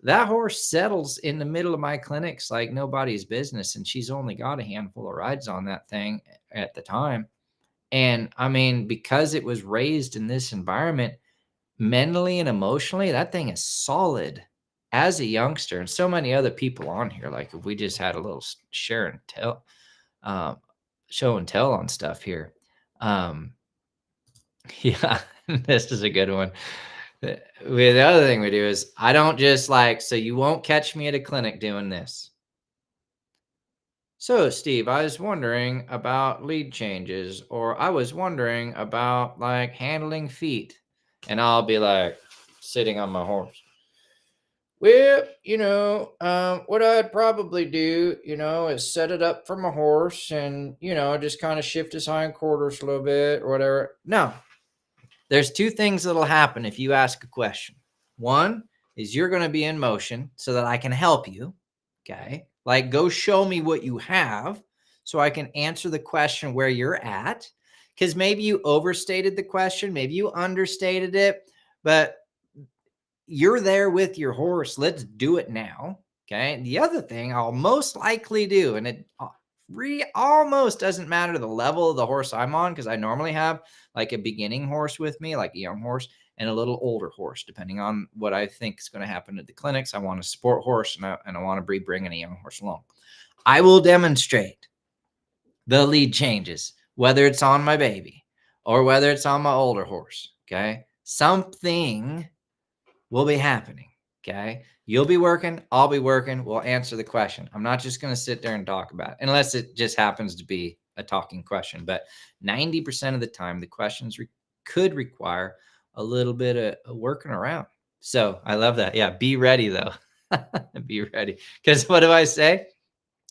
Speaker 1: That horse settles in the middle of my clinics like nobody's business. And she's only got a handful of rides on that thing at the time. And I mean, because it was raised in this environment, mentally and emotionally, that thing is solid as a youngster. And so many other people on here, like if we just had a little show and tell on stuff here. Yeah, this is a good one. The other thing we do is I don't just like, so you won't catch me at a clinic doing this. So, Steve, I was wondering about lead changes, or I was wondering about like handling feet. And I'll be like sitting on my horse. Well, what I'd probably do, is set it up for my horse and, just kind of shift his hindquarters a little bit or whatever. No, there's 2 things that'll happen if you ask a question. One is you're going to be in motion so that I can help you. Okay. Like, go show me what you have so I can answer the question where you're at. Because maybe you overstated the question, maybe you understated it, but you're there with your horse. Let's do it now. Okay. And the other thing I'll most likely do, and it almost doesn't matter the level of the horse I'm on, because I normally have like a beginning horse with me, like a young horse, and a little older horse, depending on what I think is going to happen at the clinics. I want a sport horse and I want to be bringing a young horse along. I will demonstrate the lead changes, whether it's on my baby or whether it's on my older horse. Okay. Something will be happening. Okay. You'll be working. I'll be working. We'll answer the question. I'm not just going to sit there and talk about it unless it just happens to be a talking question. But 90% of the time, the questions could require a little bit of working around. So I love that. Yeah. Be ready though. Be ready. Because what do I say?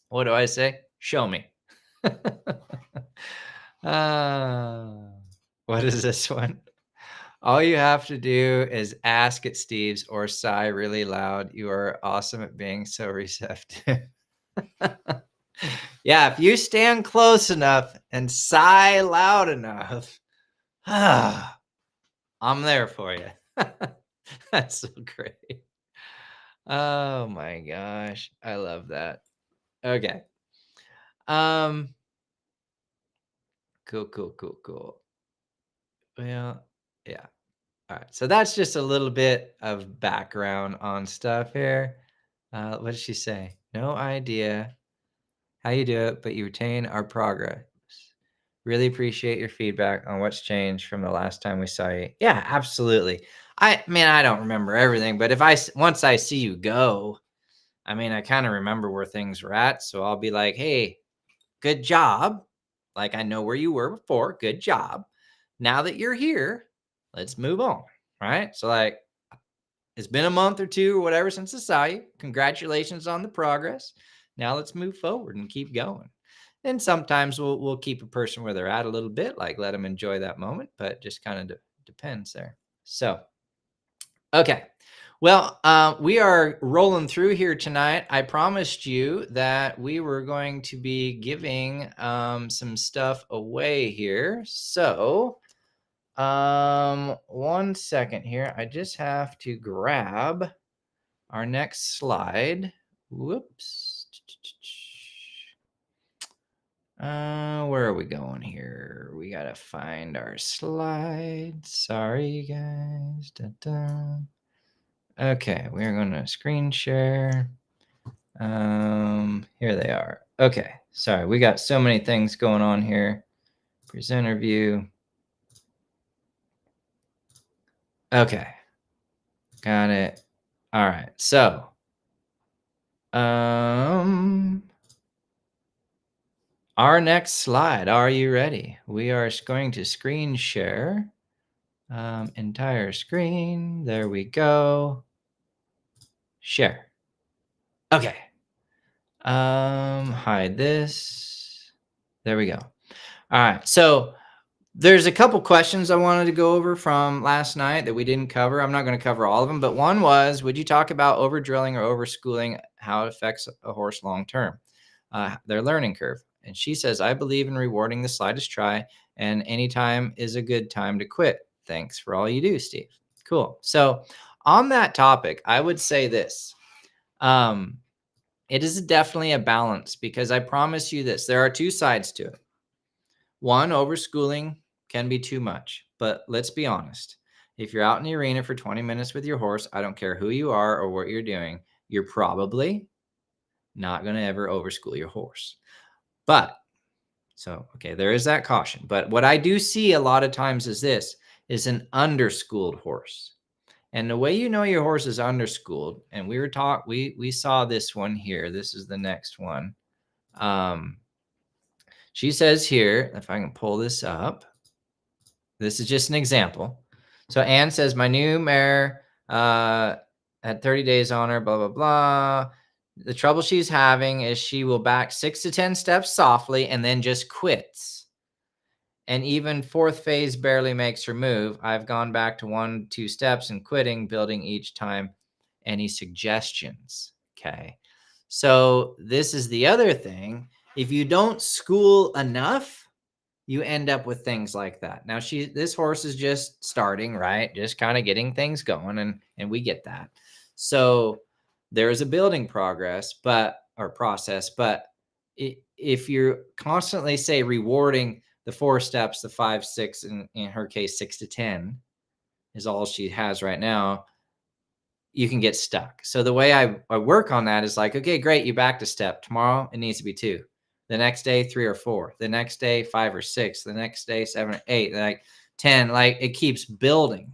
Speaker 1: What do I say? Show me. What is this one? All you have to do is ask at Steve's or sigh really loud. You are awesome at being so receptive. Yeah, if you stand close enough and sigh loud enough, I'm there for you. That's so great. Oh my gosh. I love that. Okay. Cool. Well, yeah. All right. So that's just a little bit of background on stuff here. What did she say? No idea how you do it, but you retain our progress. Really appreciate your feedback on what's changed from the last time we saw you. Yeah, absolutely. I don't remember everything, but once I see you go, I kind of remember where things were at. So I'll be like, hey, good job. Like, I know where you were before. Good job. Now that you're here, let's move on. Right. So like, it's been a month or 2 or whatever since I saw you. Congratulations on the progress. Now let's move forward and keep going. And sometimes we'll keep a person where they're at a little bit, like let them enjoy that moment, but just kind of depends there. So, okay. Well, we are rolling through here tonight. I promised you that we were going to be giving some stuff away here. So, 1 second here. I just have to grab our next slide. Whoops. Where are we going here? We got to find our slides. Sorry, you guys. Da-da. Okay, we're going to screen share. Here they are. Okay, sorry. We got so many things going on here. Presenter view. Okay, got it. All right, so our next slide. Are you ready? We are going to screen share entire screen. There we go. Share. Okay. Hide this. There we go. All right. So there's a couple questions I wanted to go over from last night that we didn't cover. I'm not going to cover all of them, but one was, would you talk about over drilling or over schooling, how it affects a horse long term, their learning curve? And she says, I believe in rewarding the slightest try, and any time is a good time to quit. Thanks for all you do, Steve. Cool. So on that topic, I would say this. It is definitely a balance, because I promise you this, there are two sides to it. One, overschooling can be too much, but let's be honest. If you're out in the arena for 20 minutes with your horse, I don't care who you are or what you're doing, you're probably not going to ever overschool your horse. But okay, there is that caution. But what I do see a lot of times is an underschooled horse. And the way you know your horse is underschooled, and we saw this one here. This is the next one. She says here, if I can pull this up, this is just an example. So Anne says, my new mare had 30 days on her, blah, blah, blah. The trouble she's having is she will back 6 to 10 steps softly and then just quits. And even fourth phase barely makes her move. I've gone back to 1-2 steps and quitting, building each time. Any suggestions? Okay. So this is the other thing. If you don't school enough, you end up with things like that. Now this horse is just starting, right? Just kind of getting things going, and we get that. So there is a building process, but if you're constantly, say, rewarding the 4 steps, the 5, 6, and in her case 6 to 10 is all she has right now, you can get stuck. So the way I work on that is like, okay, great, you backed a step. Tomorrow it needs to be 2. The next day, 3 or 4. The next day, 5 or 6. The next day, 7 or 8. Like 10. Like it keeps building.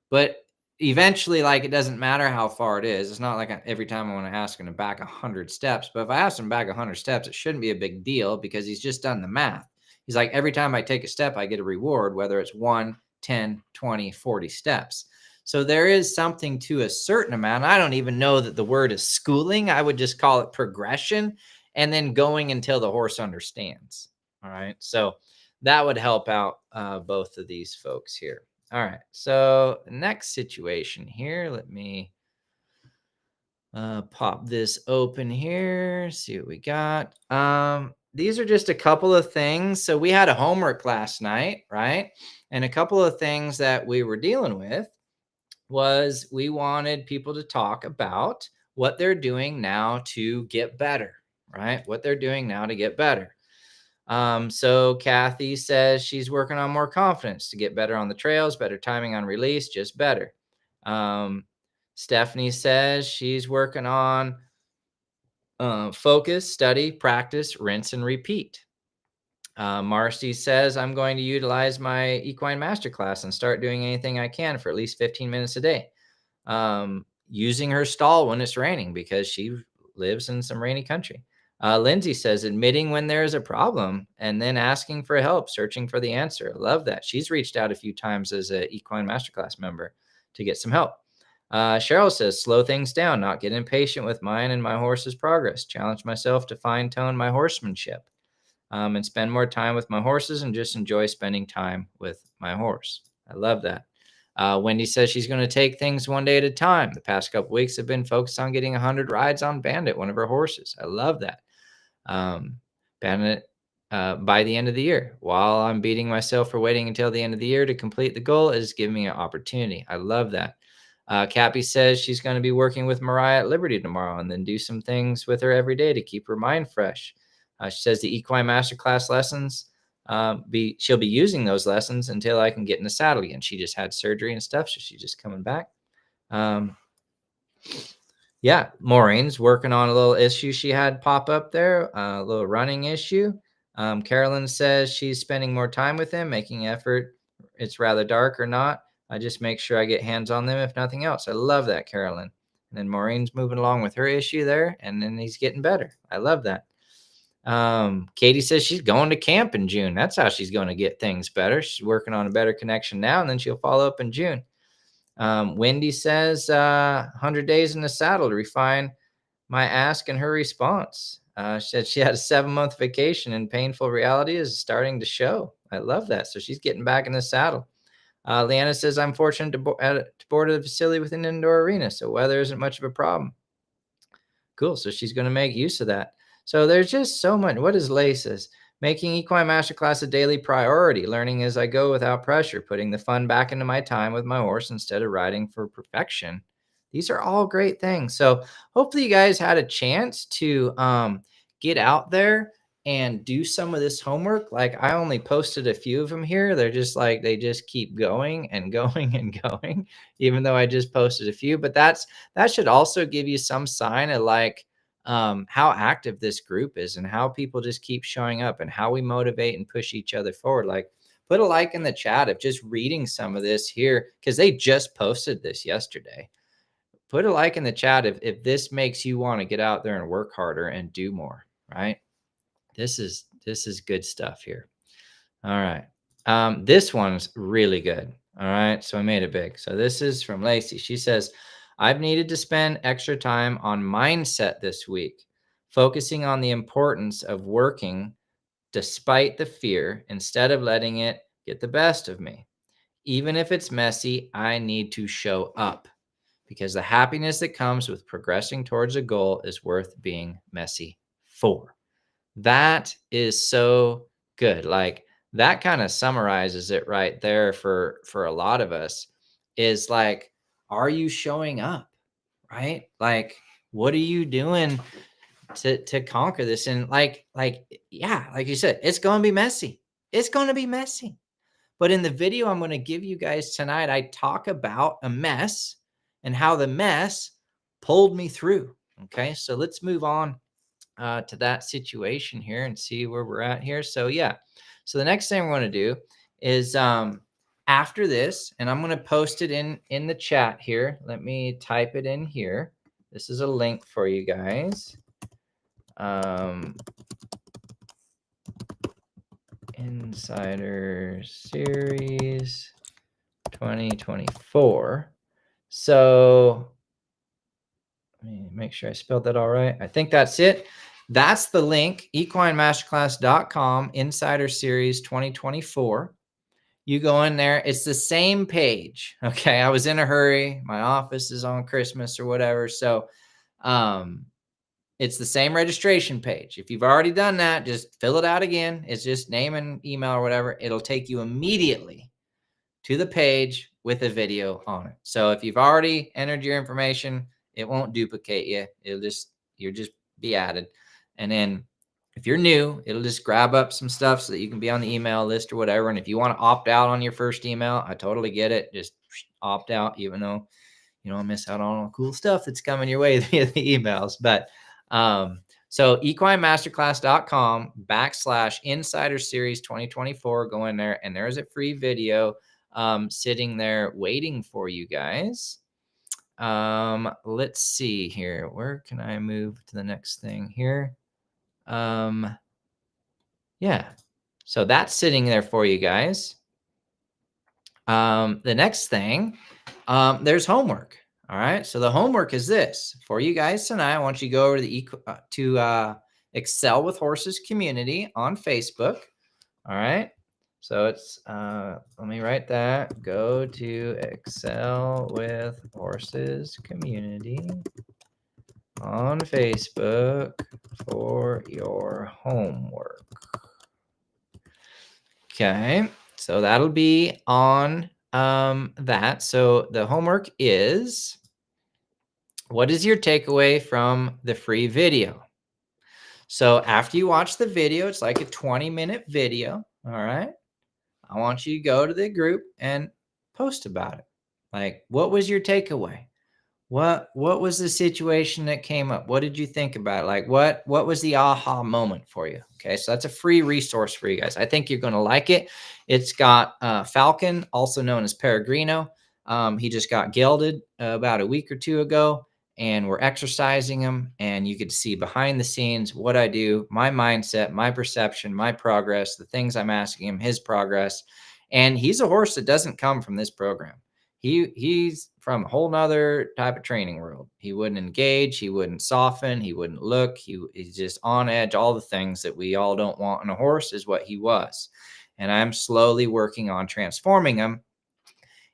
Speaker 1: But eventually, like, it doesn't matter how far it is. It's not like every time I want to ask him to back 100 steps. But if I ask him back 100 steps, it shouldn't be a big deal, because he's just done the math. He's like, every time I take a step, I get a reward, whether it's 1, 10, 20, 40 steps. So there is something to a certain amount. I don't even know that the word is schooling. I would just call it progression, and then going until the horse understands. All right. So that would help out both of these folks here. All right. So next situation here, let me pop this open here. See what we got. These are just a couple of things. So we had a homework last night, right? And a couple of things that we were dealing with was we wanted people to talk about what they're doing now to get better, right? What they're doing now to get better. So Kathy says she's working on more confidence to get better on the trails, better timing on release, just better. Stephanie says she's working on focus, study, practice, rinse, and repeat. Marcy says, I'm going to utilize my equine masterclass and start doing anything I can for at least 15 minutes a day. Using her stall when it's raining, because she lives in some rainy country. Lindsay says, admitting when there is a problem and then asking for help, searching for the answer. Love that. She's reached out a few times as an equine masterclass member to get some help. Cheryl says, slow things down, not get impatient with mine and my horse's progress. Challenge myself to fine tune my horsemanship and spend more time with my horses and just enjoy spending time with my horse. I love that. Wendy says she's going to take things one day at a time. The past couple weeks have been focused on getting 100 rides on Bandit, one of her horses. I love that. Bandit, by the end of the year, while I'm beating myself for waiting until the end of the year to complete the goal, is giving me an opportunity. I love that. Cappy says she's going to be working with Mariah at Liberty tomorrow and then do some things with her every day to keep her mind fresh. She says the equine masterclass lessons, she'll be using those lessons until I can get in the saddle again. She just had surgery and stuff, so she's just coming back. Yeah, Maureen's working on a little issue she had pop up there, a little running issue. Carolyn says she's spending more time with him, making effort. It's rather dark or not. I just make sure I get hands on them, if nothing else. I love that, Carolyn. And then Maureen's moving along with her issue there, and then he's getting better. I love that. Katie says she's going to camp in June. That's how she's going to get things better. She's working on a better connection now, and then she'll follow up in June. Wendy says 100 days in the saddle to refine my ask and her response. She said she had a 7-month vacation and painful reality is starting to show. I love that. So she's getting back in the saddle. Leanna says, I'm fortunate to board a facility with an indoor arena, so weather isn't much of a problem. Cool. So she's going to make use of that. So there's just so much. What does Lay says? Making Equine Masterclass a daily priority, learning as I go without pressure, putting the fun back into my time with my horse instead of riding for perfection. These are all great things. So hopefully you guys had a chance to get out there and do some of this homework. Like I only posted a few of them here. They're just like, they just keep going and going and going, even though I just posted a few. But that should also give you some sign of like how active this group is and how people just keep showing up and how we motivate and push each other forward. Like put a like in the chat of just reading some of this here, because they just posted this yesterday. Put a like in the chat if this makes you want to get out there and work harder and do more, right? This is good stuff here. All right. This one's really good. All right. So I made it big. So this is from Lacey. She says, I've needed to spend extra time on mindset this week, focusing on the importance of working despite the fear instead of letting it get the best of me. Even if it's messy, I need to show up because the happiness that comes with progressing towards a goal is worth being messy for. That is so good. Like that kind of summarizes it right there for a lot of us is like, are you showing up? Right? Like, what are you doing to conquer this? And yeah, like you said, it's going to be messy. It's going to be messy. But in the video I'm going to give you guys tonight, I talk about a mess and how the mess pulled me through. Okay. So let's move on to that situation here and see where we're at here. So yeah. So the next thing we're going to do is after this, and I'm going to post it in the chat here. Let me type it in here. This is a link for you guys. Insider Series 2024. So let me make sure I spelled that all right. I think that's it. That's the link, equinemasterclass.com, Insider Series 2024. You go in there. It's the same page. Okay. I was in a hurry. My office is on Christmas or whatever. So it's the same registration page. If you've already done that, just fill it out again. It's just name and email or whatever. It'll take you immediately to the page with a video on it. So if you've already entered your information, it won't duplicate you. You'll just be added. And then if you're new, it'll just grab up some stuff so that you can be on the email list or whatever. And if you want to opt out on your first email, I totally get it. Just opt out, even though you don't miss out on all the cool stuff that's coming your way via the emails. But so equinemasterclass.com/Insider Series 2024. Go in there and there's a free video sitting there waiting for you guys. Let's see here. Where can I move to the next thing here? Yeah. So that's sitting there for you guys. The next thing, there's homework. All right. So the homework is this for you guys tonight. I want you to go over to the Excel with Horses community on Facebook. All right. So it's let me write that. Go to Excel with Horses community on Facebook for your homework. Okay. So that'll be on that. So the homework is, what is your takeaway from the free video? So after you watch the video, it's like a 20-minute video. All right. I want you to go to the group and post about it. Like, what was your takeaway? What was the situation that came up? What did you think about it? Like, what was the aha moment for you? Okay, so that's a free resource for you guys. I think you're going to like it. It's got Falcon, also known as Peregrino. He just got gelded about a week or two ago, and we're exercising him. And you get to see behind the scenes what I do, my mindset, my perception, my progress, the things I'm asking him, his progress. And he's a horse that doesn't come from this program. He's from a whole nother type of training world. He wouldn't engage, he wouldn't soften, he wouldn't look, he's just on edge. All the things that we all don't want in a horse is what he was. And I'm slowly working on transforming him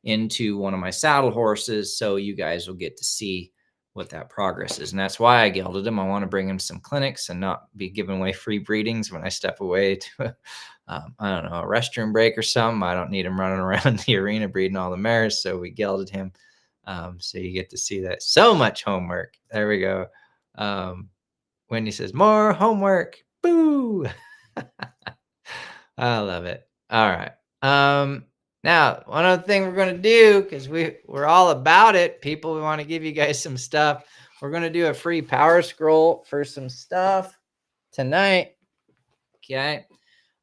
Speaker 1: into one of my saddle horses, so you guys will get to see what that progress is. And that's why I gelded him. I want to bring him some clinics and not be giving away free breedings when I step away to I don't know, a restroom break or something. I don't need him running around the arena breeding all the mares. So we gelded him. So you get to see that. So much homework. There we go. Wendy says, more homework. Boo. I love it. All right. Now, one other thing we're going to do, because we're all about it, people, we want to give you guys some stuff. We're going to do a free power scroll for some stuff tonight. Okay.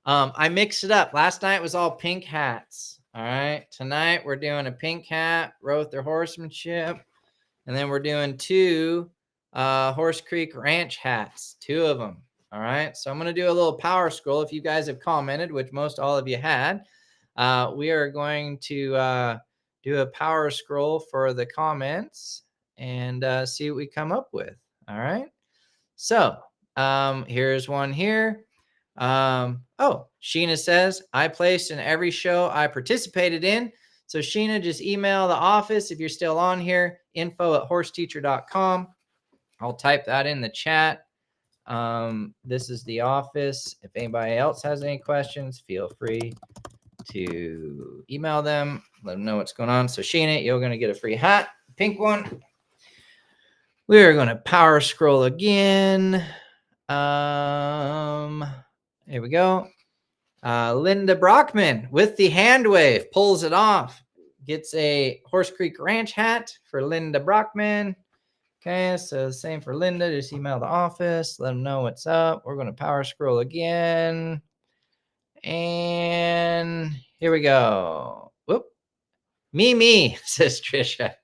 Speaker 1: I mixed it up. Last night was all pink hats. All right. Tonight we're doing a pink hat, wrote their horsemanship. And then we're doing 2 Horse Creek Ranch hats, 2 of them. All right. So I'm going to do a little power scroll. If you guys have commented, which most all of you had, we are going to do a power scroll for the comments and see what we come up with. All right. So here's one here. Oh, Sheena says, I placed in every show I participated in. So Sheena, just email the office if you're still on here, info@horseteacher.com. I'll type that in the chat. This is the office. If anybody else has any questions, feel free to email them, let them know what's going on. So Sheena, you're going to get a free hat, pink one. We are going to power scroll again. Here we go. Linda Brockman with the hand wave pulls it off. Gets a Horse Creek Ranch hat for Linda Brockman. Okay, so the same for Linda. Just email the office, let them know what's up. We're going to power scroll again. And here we go. Whoop. Me, says Trisha.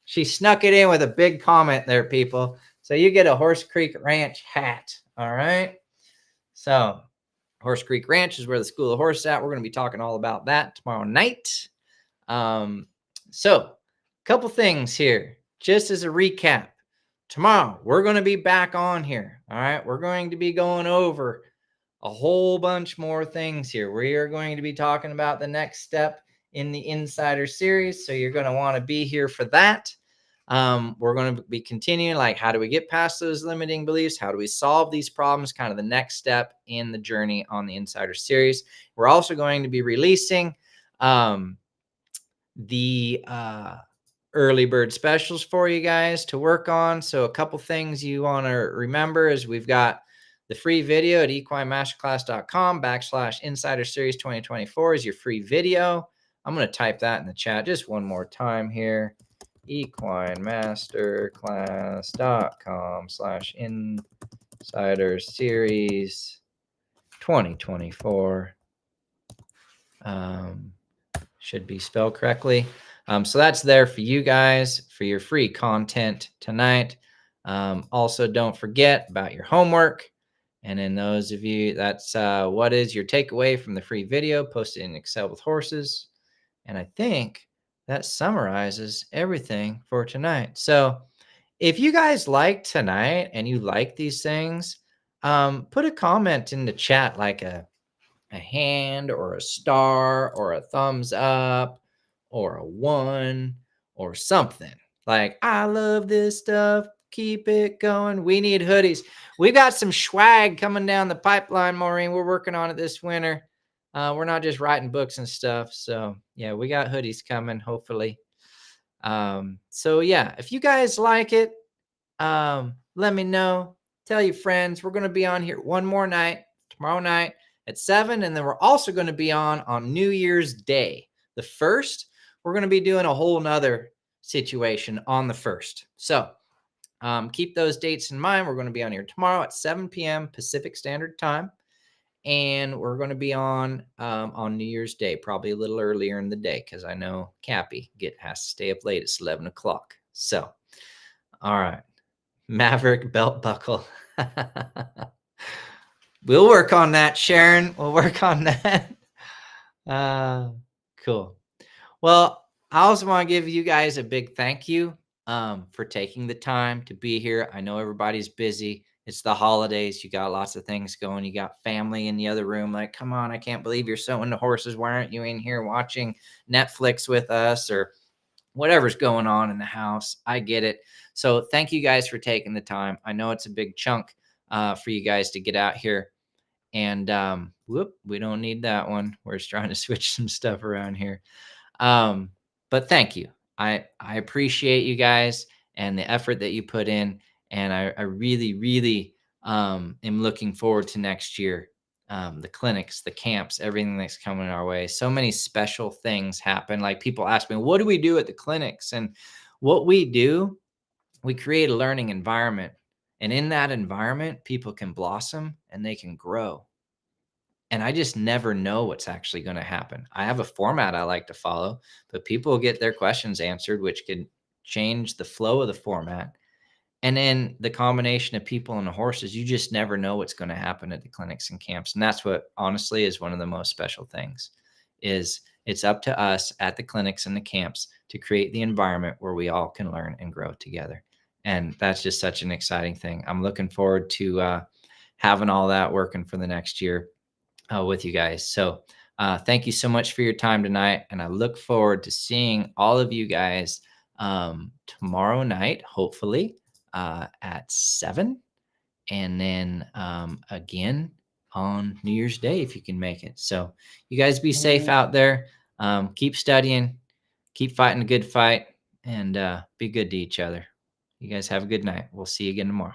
Speaker 1: She snuck it in with a big comment there, people. So you get a Horse Creek Ranch hat. All right. So Horse Creek Ranch is where the School of Horse is at. We're going to be talking all about that tomorrow night. So a couple things here, just as a recap. Tomorrow, we're going to be back on here. All right. We're going to be going over a whole bunch more things here. We are going to be talking about the next step in the Insider series. So you're going to want to be here for that. We're going to be continuing, like, how do we get past those limiting beliefs? How do we solve these problems? Kind of the next step in the journey on the Insider series. We're also going to be releasing the early bird specials for you guys to work on. So a couple things you want to remember is we've got the free video at equinemasterclass.com/Insider Series 2024 is your free video. I'm going to type that in the chat just one more time here. equinemasterclass.com/Insider Series 2024. Should be spelled correctly. So that's there for you guys for your free content tonight. Also, don't forget about your homework. And then those of you, that's what is your takeaway from the free video posted in Excel with Horses. And I think that summarizes everything for tonight. So if you guys like tonight and you like these things, put a comment in the chat, like a hand or a star or a thumbs up or a 1 or something. Like, I love this stuff. Keep it going. We need hoodies. We got some swag coming down the pipeline, Maureen. We're working on it this winter. We're not just writing books and stuff. So yeah, we got hoodies coming, hopefully. So yeah, if you guys like it, let me know. Tell your friends. We're going to be on here one more night, tomorrow night at 7. And then we're also going to be on New Year's Day, the 1st. We're going to be doing a whole nother situation on the 1st. So keep those dates in mind. We're going to be on here tomorrow at 7 p.m. Pacific Standard Time. And we're going to be on New Year's Day, probably a little earlier in the day, because I know Cappy has to stay up late. It's 11 o'clock. So, all right. Maverick belt buckle. We'll work on that, Sharon. We'll work on that. Cool. Well, I also want to give you guys a big thank you for taking the time to be here. I know everybody's busy. It's the holidays. You got lots of things going. You got family in the other room. Like, come on, I can't believe you're so into horses. Why aren't you in here watching Netflix with us or whatever's going on in the house? I get it. So thank you guys for taking the time. I know it's a big chunk for you guys to get out here. And whoop, we don't need that one. We're just trying to switch some stuff around here. But thank you. I appreciate you guys and the effort that you put in. And I really, really am looking forward to next year. The clinics, the camps, everything that's coming our way. So many special things happen. Like, people ask me, what do we do at the clinics? And what we do, we create a learning environment. And in that environment, people can blossom and they can grow. And I just never know what's actually going to happen. I have a format I like to follow, but people get their questions answered, which could change the flow of the format. And then the combination of people and the horses, you just never know what's going to happen at the clinics and camps. And that's what honestly is one of the most special things. Is it's up to us at the clinics and the camps to create the environment where we all can learn and grow together. And that's just such an exciting thing. I'm looking forward to having all that working for the next year with you guys. So thank you so much for your time tonight. And I look forward to seeing all of you guys tomorrow night, hopefully at 7. And then again on New Year's Day, if you can make it. So you guys be safe out there. Keep studying, keep fighting a good fight, and be good to each other. You guys have a good night. We'll see you again tomorrow.